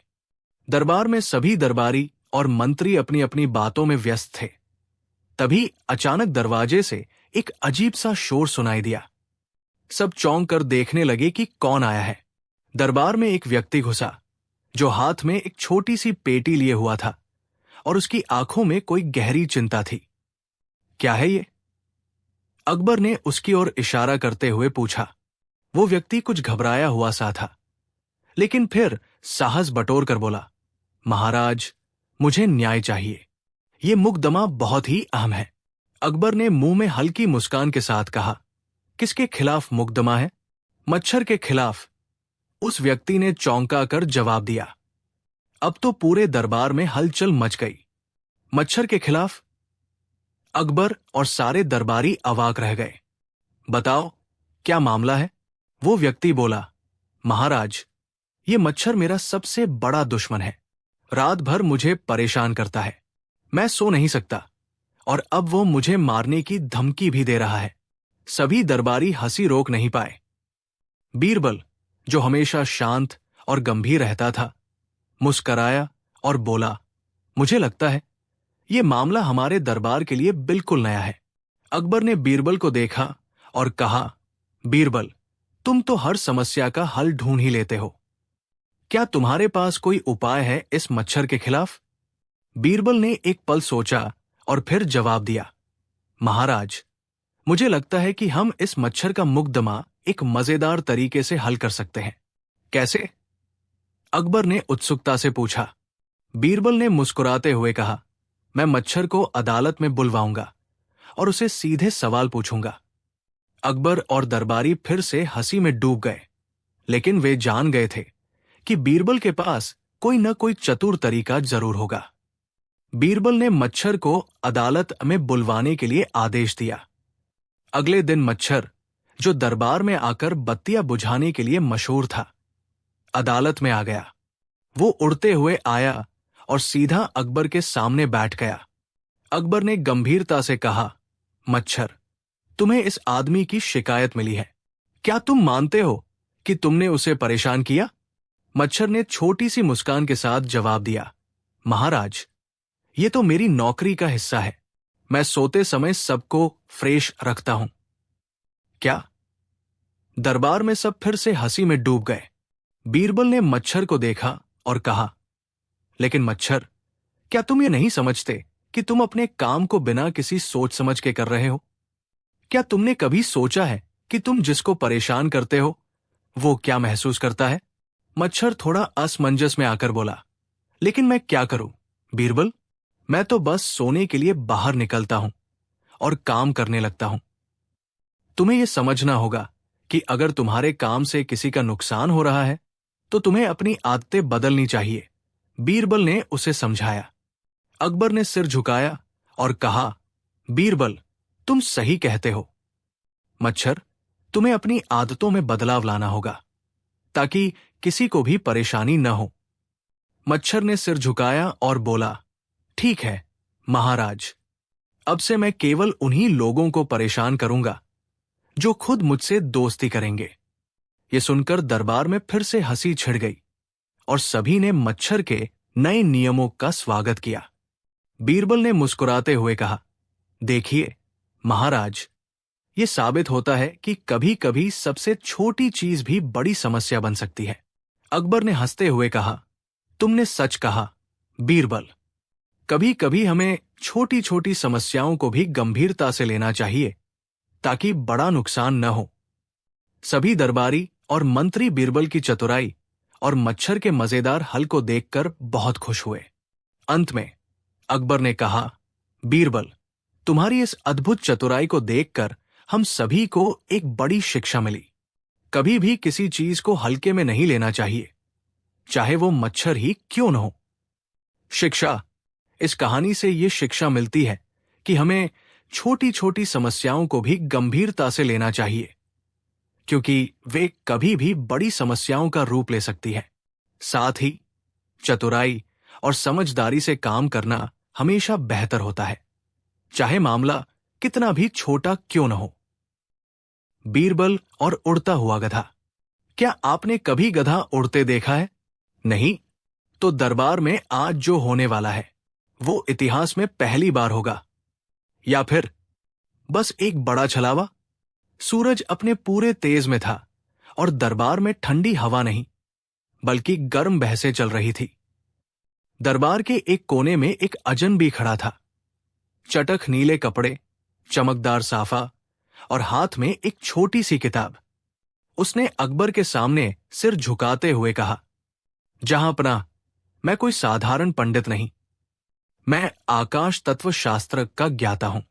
दरबार में सभी दरबारी और मंत्री अपनी अपनी बातों में व्यस्त थे। तभी अचानक दरवाजे से एक अजीब सा शोर सुनाई दिया। सब चौंक कर देखने लगे कि कौन आया है। दरबार में एक व्यक्ति घुसा जो हाथ में एक छोटी सी पेटी लिए हुआ था और उसकी आंखों में कोई गहरी चिंता थी। क्या है ये? अकबर ने उसकी ओर इशारा करते हुए पूछा। वो व्यक्ति कुछ घबराया हुआ सा था, लेकिन फिर साहस बटोर कर बोला, महाराज, मुझे न्याय चाहिए। ये मुकदमा बहुत ही अहम है। अकबर ने मुंह में हल्की मुस्कान के साथ कहा, किसके खिलाफ मुकदमा है? मच्छर के खिलाफ, उस व्यक्ति ने चौंका कर जवाब दिया। अब तो पूरे दरबार में हलचल मच गई। मच्छर के खिलाफ? अकबर और सारे दरबारी अवाक रह गए। बताओ, क्या मामला है? वो व्यक्ति बोला, महाराज, ये मच्छर मेरा सबसे बड़ा दुश्मन है। रात भर मुझे परेशान करता है। मैं सो नहीं सकता और अब वो मुझे मारने की धमकी भी दे रहा है। सभी दरबारी हंसी रोक नहीं पाए। बीरबल, जो हमेशा शांत और गंभीर रहता था, मुस्कराया और बोला, मुझे लगता है ये मामला हमारे दरबार के लिए बिल्कुल नया है। अकबर ने बीरबल को देखा और कहा, बीरबल, तुम तो हर समस्या का हल ढूंढ ही लेते हो। क्या तुम्हारे पास कोई उपाय है इस मच्छर के खिलाफ? बीरबल ने एक पल सोचा और फिर जवाब दिया, महाराज, मुझे लगता है कि हम इस मच्छर का मुकदमा एक मजेदार तरीके से हल कर सकते हैं। कैसे? अकबर ने उत्सुकता से पूछा। बीरबल ने मुस्कुराते हुए कहा, मैं मच्छर को अदालत में बुलवाऊंगा और उसे सीधे सवाल पूछूंगा। अकबर और दरबारी फिर से हंसी में डूब गए, लेकिन वे जान गए थे कि बीरबल के पास कोई न कोई चतुर तरीका जरूर होगा। बीरबल ने मच्छर को अदालत में बुलवाने के लिए आदेश दिया। अगले दिन मच्छर जो दरबार में आकर बत्तियां बुझाने के लिए मशहूर था, अदालत में आ गया। वो उड़ते हुए आया और सीधा अकबर के सामने बैठ गया। अकबर ने गंभीरता से कहा, मच्छर, तुम्हें इस आदमी की शिकायत मिली है। क्या तुम मानते हो कि तुमने उसे परेशान किया? मच्छर ने छोटी सी मुस्कान के साथ जवाब दिया, महाराज, ये तो मेरी नौकरी का हिस्सा है। मैं सोते समय सबको फ्रेश रखता हूं। क्या? दरबार में सब फिर से हंसी में डूब गए। बीरबल ने मच्छर को देखा और कहा, लेकिन मच्छर, क्या तुम ये नहीं समझते कि तुम अपने काम को बिना किसी सोच समझ के कर रहे हो? क्या तुमने कभी सोचा है कि तुम जिसको परेशान करते हो वो क्या महसूस करता है? मच्छर थोड़ा असमंजस में आकर बोला, लेकिन मैं क्या करूं बीरबल, मैं तो बस सोने के लिए बाहर निकलता हूं और काम करने लगता हूं। तुम्हें यह समझना होगा कि अगर तुम्हारे काम से किसी का नुकसान हो रहा है तो तुम्हें अपनी आदतें बदलनी चाहिए। बीरबल ने उसे समझाया। अकबर ने सिर झुकाया और कहा, बीरबल, तुम सही कहते हो। मच्छर, तुम्हें अपनी आदतों में बदलाव लाना होगा ताकि किसी को भी परेशानी न हो। मच्छर ने सिर झुकाया और बोला, ठीक है महाराज, अब से मैं केवल उन्हीं लोगों को परेशान करूंगा जो खुद मुझसे दोस्ती करेंगे। ये सुनकर दरबार में फिर से हंसी छिड़ गई और सभी ने मच्छर के नए नियमों का स्वागत किया। बीरबल ने मुस्कुराते हुए कहा, देखिए महाराज, ये साबित होता है कि कभी कभी सबसे छोटी चीज भी बड़ी समस्या बन सकती है। अकबर ने हंसते हुए कहा, तुमने सच कहा बीरबल, कभी कभी हमें छोटी छोटी समस्याओं को भी गंभीरता से लेना चाहिए ताकि बड़ा नुकसान न हो। सभी दरबारी और मंत्री बीरबल की चतुराई और मच्छर के मजेदार हल को देखकर बहुत खुश हुए। अंत में अकबर ने कहा, बीरबल, तुम्हारी इस अद्भुत चतुराई को देखकर हम सभी को एक बड़ी शिक्षा मिली। कभी भी किसी चीज को हल्के में नहीं लेना चाहिए, चाहे वो मच्छर ही क्यों न हो। शिक्षा, इस कहानी से ये शिक्षा मिलती है कि हमें छोटी छोटी समस्याओं को भी गंभीरता से लेना चाहिए, क्योंकि वे कभी भी बड़ी समस्याओं का रूप ले सकती है। साथ ही चतुराई और समझदारी से काम करना हमेशा बेहतर होता है, चाहे मामला कितना भी छोटा क्यों न हो। बीरबल और उड़ता हुआ गधा। क्या आपने कभी गधा उड़ते देखा है? नहीं? तो दरबार में आज जो होने वाला है वो इतिहास में पहली बार होगा। या फिर बस एक बड़ा छलावा? सूरज अपने पूरे तेज में था और दरबार में ठंडी हवा नहीं बल्कि गर्म बहसें चल रही थी। दरबार के एक कोने में एक अजनबी खड़ा था। चटक नीले कपड़े, चमकदार साफा और हाथ में एक छोटी सी किताब। उसने अकबर के सामने सिर झुकाते हुए कहा, जहांपनाह, मैं कोई साधारण पंडित नहीं, मैं आकाश तत्व शास्त्र का ज्ञाता हूं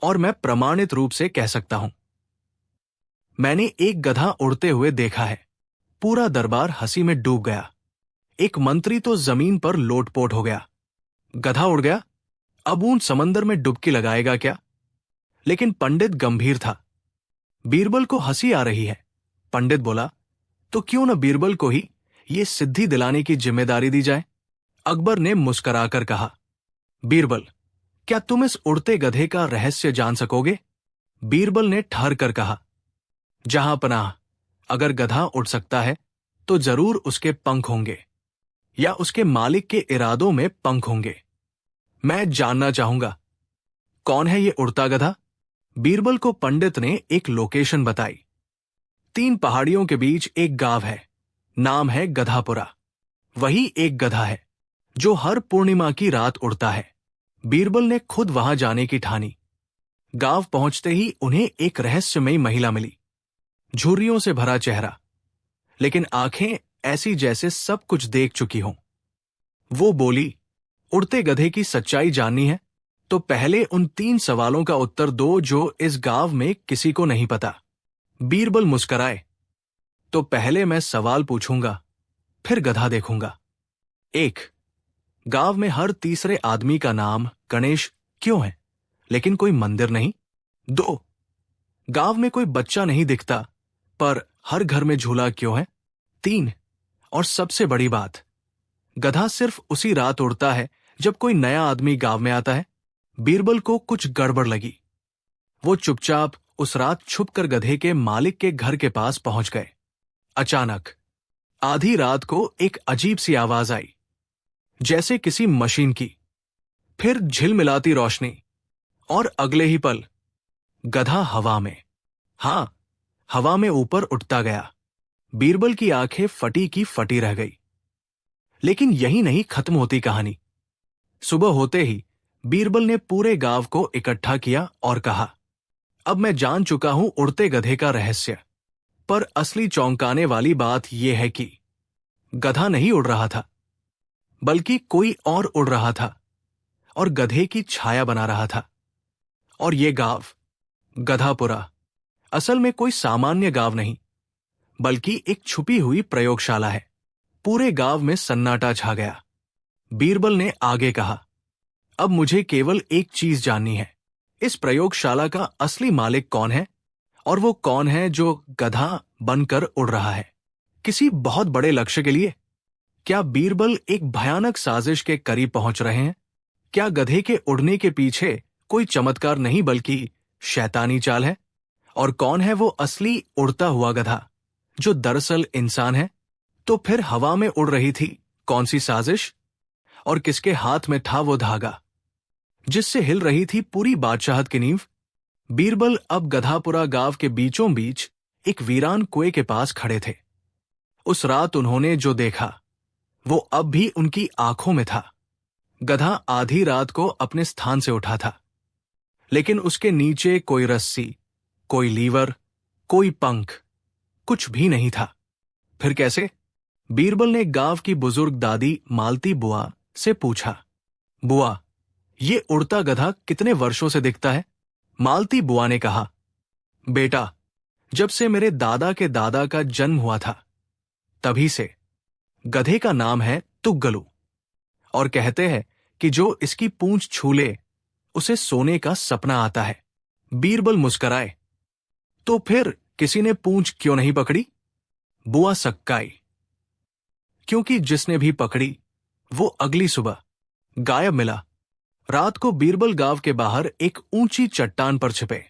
और मैं प्रमाणित रूप से कह सकता हूं, मैंने एक गधा उड़ते हुए देखा है। पूरा दरबार हंसी में डूब गया। एक मंत्री तो जमीन पर लोटपोट हो गया। गधा उड़ गया? अब ऊंट समंदर में डुबकी लगाएगा क्या? लेकिन पंडित गंभीर था। बीरबल को हंसी आ रही है। पंडित बोला, तो क्यों न बीरबल को ही ये सिद्धि दिलाने की जिम्मेदारी दी जाए? अकबर ने मुस्कुराकर कहा, बीरबल, क्या तुम इस उड़ते गधे का रहस्य जान सकोगे? बीरबल ने ठहर कर कहा, जहांपनाह, अगर गधा उड़ सकता है तो जरूर उसके पंख होंगे या उसके मालिक के इरादों में पंख होंगे। मैं जानना चाहूंगा, कौन है ये उड़ता गधा? बीरबल को पंडित ने एक लोकेशन बताई। 3 पहाड़ियों के बीच एक गांव है, नाम है गधापुरा। वही एक गधा है जो हर पूर्णिमा की रात उड़ता है। बीरबल ने खुद वहां जाने की ठानी। गांव पहुंचते ही उन्हें एक रहस्यमयी महिला मिली। झुर्रियों से भरा चेहरा, लेकिन आंखें ऐसी जैसे सब कुछ देख चुकी हों। वो बोली, उड़ते गधे की सच्चाई जाननी है तो पहले उन 3 सवालों का उत्तर दो जो इस गांव में किसी को नहीं पता। बीरबल मुस्कराए, तो पहले मैं सवाल पूछूंगा, फिर गधा देखूंगा। 1. गांव में हर तीसरे आदमी का नाम गणेश क्यों है, लेकिन कोई मंदिर नहीं? 2. गांव में कोई बच्चा नहीं दिखता, पर हर घर में झूला क्यों है? 3। और सबसे बड़ी बात, गधा सिर्फ उसी रात उड़ता है जब कोई नया आदमी गांव में आता है। बीरबल को कुछ गड़बड़ लगी। वो चुपचाप उस रात छुपकर गधे के मालिक के घर के पास पहुंच गए। अचानक आधी रात को एक अजीब सी आवाज आई, जैसे किसी मशीन की। फिर झिलमिलाती रोशनी, और अगले ही पल गधा हवा में, हां, हवा में ऊपर उठता गया। बीरबल की आंखें फटी की फटी रह गई। लेकिन यही नहीं खत्म होती कहानी। सुबह होते ही बीरबल ने पूरे गांव को इकट्ठा किया और कहा, अब मैं जान चुका हूं उड़ते गधे का रहस्य। पर असली चौंकाने वाली बात यह है कि गधा नहीं उड़ रहा था, बल्कि कोई और उड़ रहा था और गधे की छाया बना रहा था। और ये गांव, गधापुरा, असल में कोई सामान्य गांव नहीं, बल्कि एक छुपी हुई प्रयोगशाला है। पूरे गांव में सन्नाटा छा गया। बीरबल ने आगे कहा, अब मुझे केवल एक चीज जाननी है, इस प्रयोगशाला का असली मालिक कौन है, और वो कौन है जो गधा बनकर उड़ रहा है, किसी बहुत बड़े लक्ष्य के लिए। क्या बीरबल एक भयानक साजिश के करीब पहुंच रहे हैं? क्या गधे के उड़ने के पीछे कोई चमत्कार नहीं बल्कि शैतानी चाल है? और कौन है वो असली उड़ता हुआ गधा जो दरअसल इंसान है? तो फिर हवा में उड़ रही थी कौन सी साजिश, और किसके हाथ में था वो धागा जिससे हिल रही थी पूरी बादशाहत की नींव? बीरबल अब गधापुरा गांव के बीचों बीच एक वीरान कुएं के पास खड़े थे। उस रात उन्होंने जो देखा वो अब भी उनकी आंखों में था। गधा आधी रात को अपने स्थान से उठा था, लेकिन उसके नीचे कोई रस्सी, कोई लीवर, कोई पंख, कुछ भी नहीं था। फिर कैसे? बीरबल ने गांव की बुजुर्ग दादी मालती बुआ से पूछा, बुआ, ये उड़ता गधा कितने वर्षों से दिखता है? मालती बुआ ने कहा, बेटा, जब से मेरे दादा के दादा का जन्म हुआ था तभी से। गधे का नाम है तुग्गलू, और कहते हैं कि जो इसकी पूंछ छू ले उसे सोने का सपना आता है। बीरबल मुस्कराए, तो फिर किसी ने पूंछ क्यों नहीं पकड़ी? बुआ सक्काई, क्योंकि जिसने भी पकड़ी वो अगली सुबह गायब मिला। रात को बीरबल गांव के बाहर एक ऊंची चट्टान पर छिपे।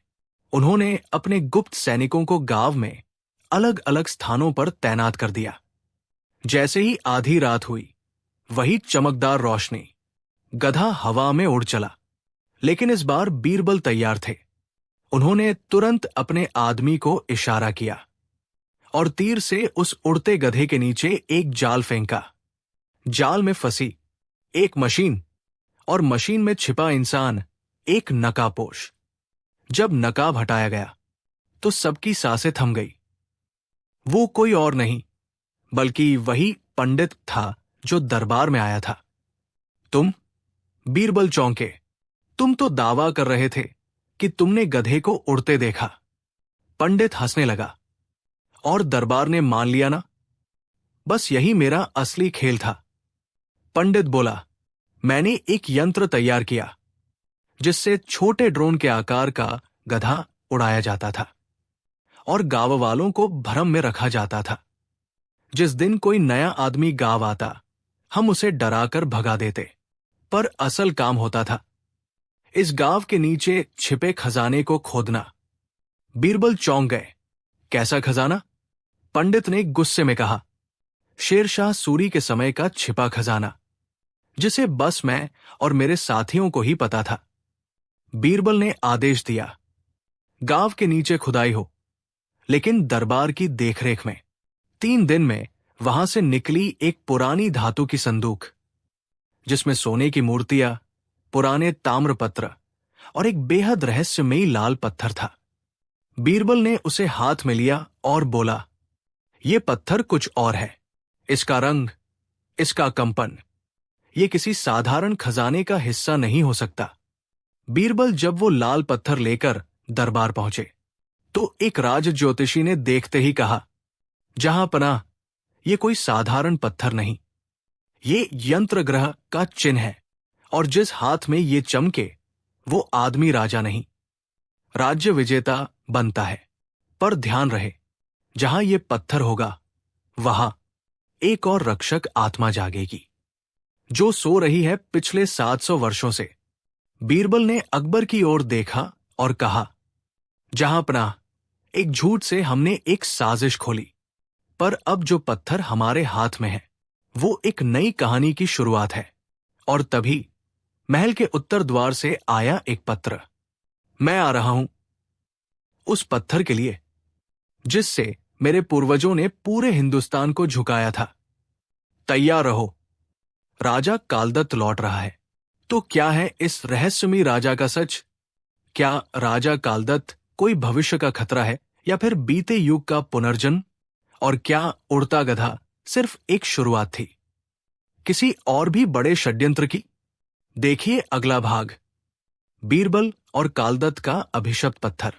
उन्होंने अपने गुप्त सैनिकों को गांव में अलग अलग स्थानों पर तैनात कर दिया। जैसे ही आधी रात हुई, वही चमकदार रोशनी, गधा हवा में उड़ चला। लेकिन इस बार बीरबल तैयार थे। उन्होंने तुरंत अपने आदमी को इशारा किया और तीर से उस उड़ते गधे के नीचे एक जाल फेंका। जाल में फंसी एक मशीन, और मशीन में छिपा इंसान एक नकाबपोश। जब नकाब हटाया गया तो सबकी सांसें थम गई। वो कोई और नहीं बल्कि वही पंडित था जो दरबार में आया था। तुम? बीरबल चौंके। तुम तो दावा कर रहे थे कि तुमने गधे को उड़ते देखा। पंडित हंसने लगा, और दरबार ने मान लिया ना? बस यही मेरा असली खेल था। पंडित बोला, मैंने एक यंत्र तैयार किया जिससे छोटे ड्रोन के आकार का गधा उड़ाया जाता था और गांव वालों को भ्रम में रखा जाता था। जिस दिन कोई नया आदमी गांव आता, हम उसे डराकर भगा देते, पर असल काम होता था इस गांव के नीचे छिपे खजाने को खोदना। बीरबल चौंक गए। कैसा खजाना? पंडित ने गुस्से में कहा, शेरशाह सूरी के समय का छिपा खजाना, जिसे बस मैं और मेरे साथियों को ही पता था। बीरबल ने आदेश दिया, गांव के नीचे खुदाई हो, लेकिन दरबार की देखरेख में। 3 दिन में वहां से निकली एक पुरानी धातु की संदूक, जिसमें सोने की मूर्तियां, पुराने ताम्रपत्र और एक बेहद रहस्यमयी लाल पत्थर था। बीरबल ने उसे हाथ में लिया और बोला, यह पत्थर कुछ और है। इसका रंग, इसका कंपन, यह किसी साधारण खजाने का हिस्सा नहीं हो सकता। बीरबल जब वो लाल पत्थर लेकर दरबार पहुंचे तो एक राज ज्योतिषी ने देखते ही कहा, जहां पनाह, यह कोई साधारण पत्थर नहीं, ये यंत्र ग्रह का चिन्ह है, और जिस हाथ में ये चमके वो आदमी राजा नहीं राज्य विजेता बनता है। पर ध्यान रहे, जहां ये पत्थर होगा वहां एक और रक्षक आत्मा जागेगी, जो सो रही है पिछले 700 वर्षों से। बीरबल ने अकबर की ओर देखा और कहा, जहांपनाह, एक झूठ से हमने एक साजिश खोली, पर अब जो पत्थर हमारे हाथ में है वो एक नई कहानी की शुरुआत है। और तभी महल के उत्तर द्वार से आया एक पत्र। मैं आ रहा हूं उस पत्थर के लिए जिससे मेरे पूर्वजों ने पूरे हिंदुस्तान को झुकाया था। तैयार रहो, राजा कालदत्त लौट रहा है। तो क्या है इस रहस्यमयी राजा का सच? क्या राजा कालदत्त कोई भविष्य का खतरा है या फिर बीते युग का पुनर्जन्म? और क्या उड़ता गधा सिर्फ एक शुरुआत थी किसी और भी बड़े षड्यंत्र की? देखिए अगला भाग, बीरबल और कालदत्त का अभिशप्त पत्थर।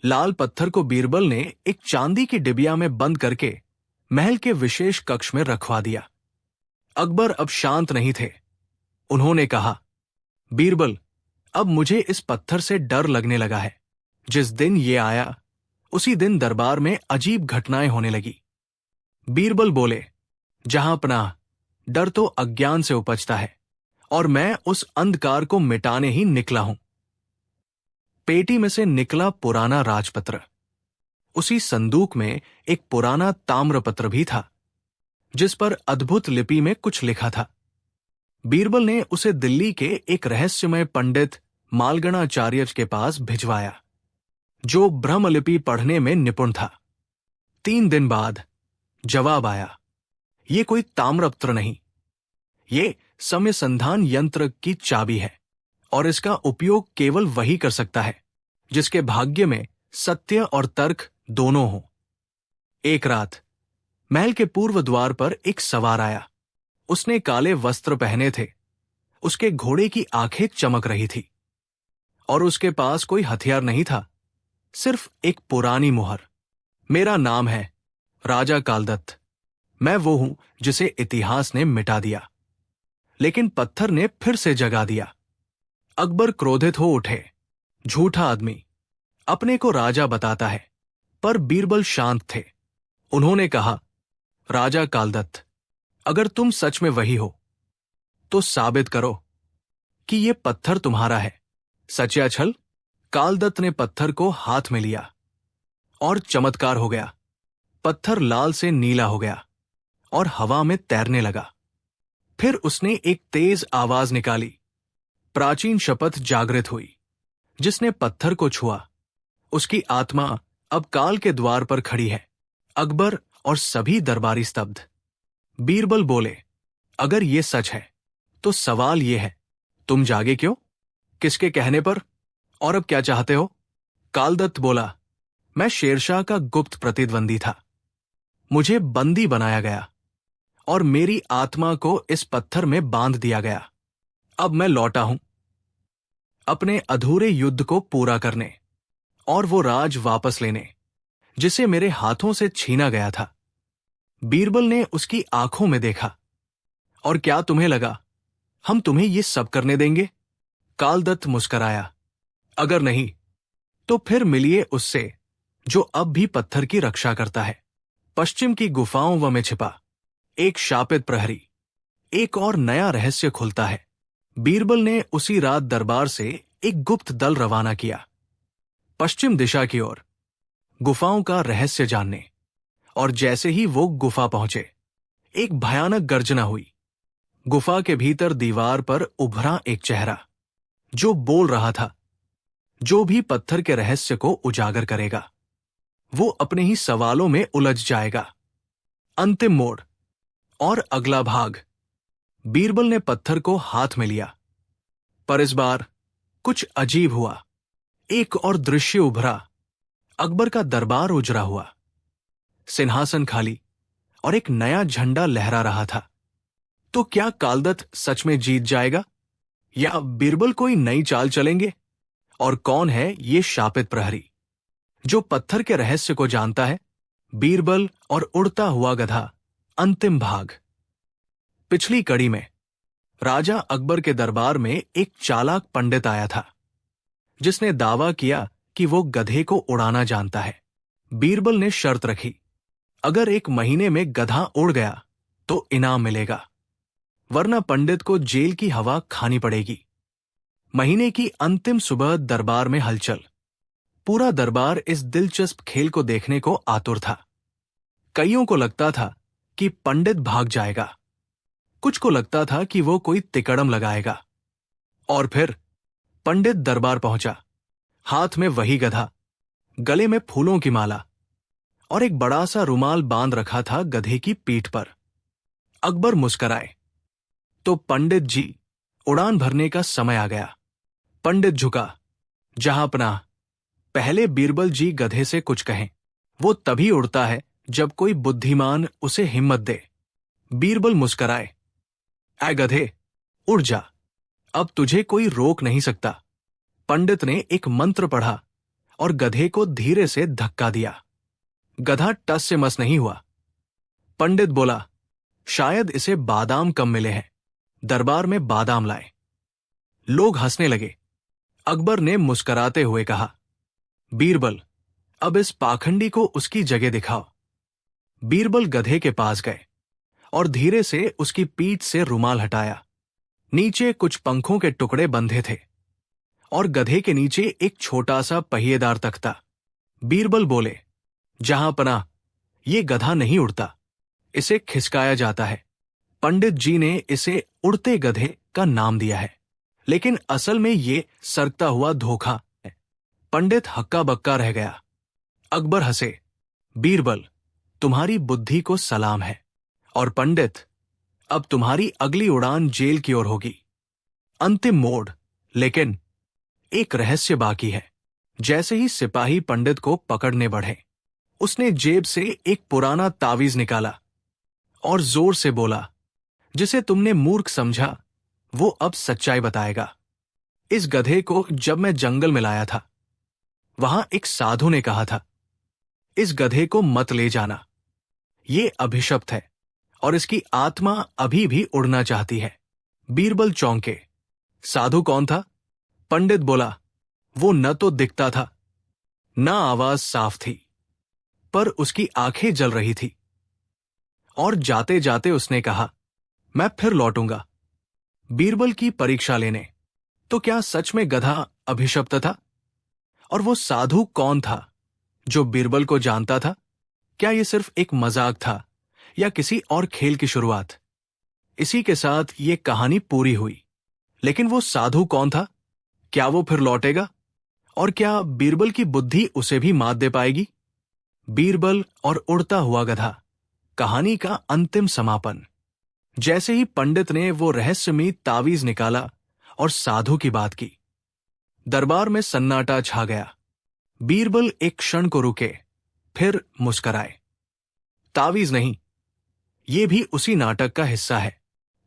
लाल पत्थर को बीरबल ने एक चांदी की डिबिया में बंद करके महल के विशेष कक्ष में रखवा दिया। अकबर अब शांत नहीं थे। उन्होंने कहा, बीरबल, अब मुझे इस पत्थर से डर लगने लगा है। जिस दिन ये आया उसी दिन दरबार में अजीब घटनाएं होने लगी। बीरबल बोले, जहांपनाह, डर तो अज्ञान से उपजता है और मैं उस अंधकार को मिटाने ही निकला हूं। पेटी में से निकला पुराना राजपत्र। उसी संदूक में एक पुराना ताम्रपत्र भी था जिस पर अद्भुत लिपि में कुछ लिखा था। बीरबल ने उसे दिल्ली के एक रहस्यमय पंडित मालगणाचार्य के पास भिजवाया, जो ब्रह्मलिपि पढ़ने में निपुण था। 3 दिन बाद जवाब आया, ये कोई ताम्रपत्र नहीं, ये समयसंधान यंत्र की चाबी है और इसका उपयोग केवल वही कर सकता है जिसके भाग्य में सत्य और तर्क दोनों हों। एक रात महल के पूर्व द्वार पर एक सवार आया। उसने काले वस्त्र पहने थे, उसके घोड़े की आंखें चमक रही थी और उसके पास कोई हथियार नहीं था, सिर्फ एक पुरानी मुहर। मेरा नाम है राजा कालदत्त, मैं वो हूं जिसे इतिहास ने मिटा दिया, लेकिन पत्थर ने फिर से जगा दिया। अकबर क्रोधित हो उठे। झूठा आदमी अपने को राजा बताता है। पर बीरबल शांत थे। उन्होंने कहा, राजा कालदत्त, अगर तुम सच में वही हो तो साबित करो कि यह पत्थर तुम्हारा है। सच या छल? कालदत्त ने पत्थर को हाथ में लिया और चमत्कार हो गया। पत्थर लाल से नीला हो गया और हवा में तैरने लगा। फिर उसने एक तेज आवाज निकाली। प्राचीन शपथ जागृत हुई। जिसने पत्थर को छुआ उसकी आत्मा अब काल के द्वार पर खड़ी है। अकबर और सभी दरबारी स्तब्ध। बीरबल बोले, अगर ये सच है तो सवाल ये है, तुम जागे क्यों? किसके कहने पर? और अब क्या चाहते हो? कालदत्त बोला, मैं शेरशाह का गुप्त प्रतिद्वंदी था। मुझे बंदी बनाया गया और मेरी आत्मा को इस पत्थर में बांध दिया गया। अब मैं लौटा हूं अपने अधूरे युद्ध को पूरा करने और वो राज वापस लेने जिसे मेरे हाथों से छीना गया था। बीरबल ने उसकी आंखों में देखा। और क्या तुम्हें लगा हम तुम्हें ये सब करने देंगे? कालदत्त मुस्कराया, अगर नहीं तो फिर मिलिए उससे जो अब भी पत्थर की रक्षा करता है। पश्चिम की गुफाओं में छिपा एक शापित प्रहरी। एक और नया रहस्य खुलता है। बीरबल ने उसी रात दरबार से एक गुप्त दल रवाना किया पश्चिम दिशा की ओर, गुफाओं का रहस्य जानने। और जैसे ही वो गुफा पहुंचे, एक भयानक गर्जना हुई। गुफा के भीतर दीवार पर उभरा एक चेहरा जो बोल रहा था, जो भी पत्थर के रहस्य को उजागर करेगा वो अपने ही सवालों में उलझ जाएगा। अंतिम मोड़ और अगला भाग। बीरबल ने पत्थर को हाथ में लिया, पर इस बार कुछ अजीब हुआ। एक और दृश्य उभरा। अकबर का दरबार उजड़ा हुआ, सिंहासन खाली और एक नया झंडा लहरा रहा था। तो क्या कालदत्त सच में जीत जाएगा या बीरबल कोई नई चाल चलेंगे? और कौन है ये शापित प्रहरी जो पत्थर के रहस्य को जानता है? बीरबल और उड़ता हुआ गधा, अंतिम भाग। पिछली कड़ी में राजा अकबर के दरबार में एक चालाक पंडित आया था जिसने दावा किया कि वो गधे को उड़ाना जानता है। बीरबल ने शर्त रखी, अगर 1 महीने में गधा उड़ गया तो इनाम मिलेगा, वरना पंडित को जेल की हवा खानी पड़ेगी। महीने की अंतिम सुबह दरबार में हलचल। पूरा दरबार इस दिलचस्प खेल को देखने को आतुर था। कईयों को लगता था कि पंडित भाग जाएगा, कुछ को लगता था कि वो कोई तिकड़म लगाएगा। और फिर पंडित दरबार पहुंचा। हाथ में वही गधा, गले में फूलों की माला और एक बड़ा सा रुमाल बांध रखा था गधे की पीठ पर। अकबर मुस्कराए, तो पंडित जी, उड़ान भरने का समय आ गया। पंडित झुका, जहांपनाह, पहले बीरबल जी गधे से कुछ कहें। वो तभी उड़ता है जब कोई बुद्धिमान उसे हिम्मत दे। बीरबल मुस्कराए, ऐ गधे, उड़ जा, अब तुझे कोई रोक नहीं सकता। पंडित ने एक मंत्र पढ़ा और गधे को धीरे से धक्का दिया। गधा टस से मस नहीं हुआ। पंडित बोला, शायद इसे बादाम कम मिले हैं। दरबार में बादाम लाए। लोग हंसने लगे। अकबर ने मुस्कराते हुए कहा, बीरबल, अब इस पाखंडी को उसकी जगह दिखाओ। बीरबल गधे के पास गए और धीरे से उसकी पीठ से रुमाल हटाया। नीचे कुछ पंखों के टुकड़े बंधे थे और गधे के नीचे एक छोटा सा पहिएदार तख्ता। बीरबल बोले, जहांपनाह, ये गधा नहीं उड़ता, इसे खिसकाया जाता है। पंडित जी ने इसे उड़ते गधे का नाम दिया है, लेकिन असल में ये सरकता हुआ धोखा है। पंडित हक्का बक्का रह गया। अकबर हंसे, बीरबल, तुम्हारी बुद्धि को सलाम है। और पंडित, अब तुम्हारी अगली उड़ान जेल की ओर होगी। अंतिम मोड़, लेकिन एक रहस्य बाकी है। जैसे ही सिपाही पंडित को पकड़ने बढ़े, उसने जेब से एक पुराना तावीज निकाला और जोर से बोला, जिसे तुमने मूर्ख समझा वो अब सच्चाई बताएगा। इस गधे को जब मैं जंगल में लाया था, वहां एक साधु ने कहा था, इस गधे को मत ले जाना, ये अभिशप्त है और इसकी आत्मा अभी भी उड़ना चाहती है। बीरबल चौंके, साधु कौन था? पंडित बोला, वो न तो दिखता था, न आवाज साफ थी, पर उसकी आंखें जल रही थी। और जाते जाते उसने कहा, मैं फिर लौटूंगा बीरबल की परीक्षा लेने। तो क्या सच में गधा अभिशप्त था? और वो साधु कौन था जो बीरबल को जानता था? क्या ये सिर्फ एक मजाक था या किसी और खेल की शुरुआत? इसी के साथ ये कहानी पूरी हुई। लेकिन वो साधु कौन था? क्या वो फिर लौटेगा? और क्या बीरबल की बुद्धि उसे भी मात दे पाएगी? बीरबल और उड़ता हुआ गधा, कहानी का अंतिम समापन। जैसे ही पंडित ने वो रहस्यमयी तावीज निकाला और साधु की बात की, दरबार में सन्नाटा छा गया। बीरबल एक क्षण को रुके, फिर मुस्कराए। तावीज नहीं, ये भी उसी नाटक का हिस्सा है।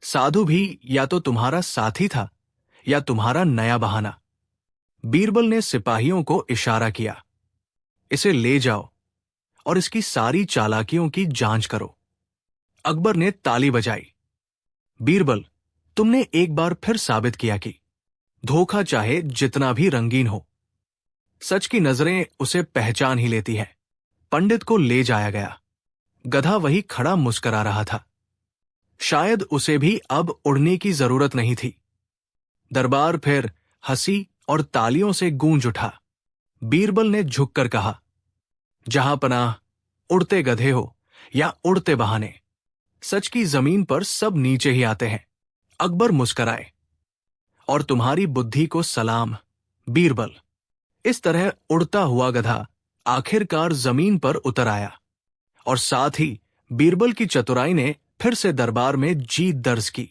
साधु भी या तो तुम्हारा साथी था या तुम्हारा नया बहाना। बीरबल ने सिपाहियों को इशारा किया, इसे ले जाओ और इसकी सारी चालाकियों की जांच करो। अकबर ने ताली बजाई। बीरबल, तुमने एक बार फिर साबित किया कि धोखा चाहे जितना भी रंगीन हो, सच की नजरें उसे पहचान ही लेती है। पंडित को ले जाया गया। गधा वही खड़ा मुस्करा रहा था। शायद उसे भी अब उड़ने की जरूरत नहीं थी। दरबार फिर हंसी और तालियों से गूंज उठा। बीरबल ने झुककर कहा, जहांपनाह, उड़ते गधे हो या उड़ते बहाने, सच की जमीन पर सब नीचे ही आते हैं। अकबर मुस्कराए, और तुम्हारी बुद्धि को सलाम बीरबल। इस तरह उड़ता हुआ गधा आखिरकार जमीन पर उतर आया और साथ ही बीरबल की चतुराई ने फिर से दरबार में जीत दर्ज की।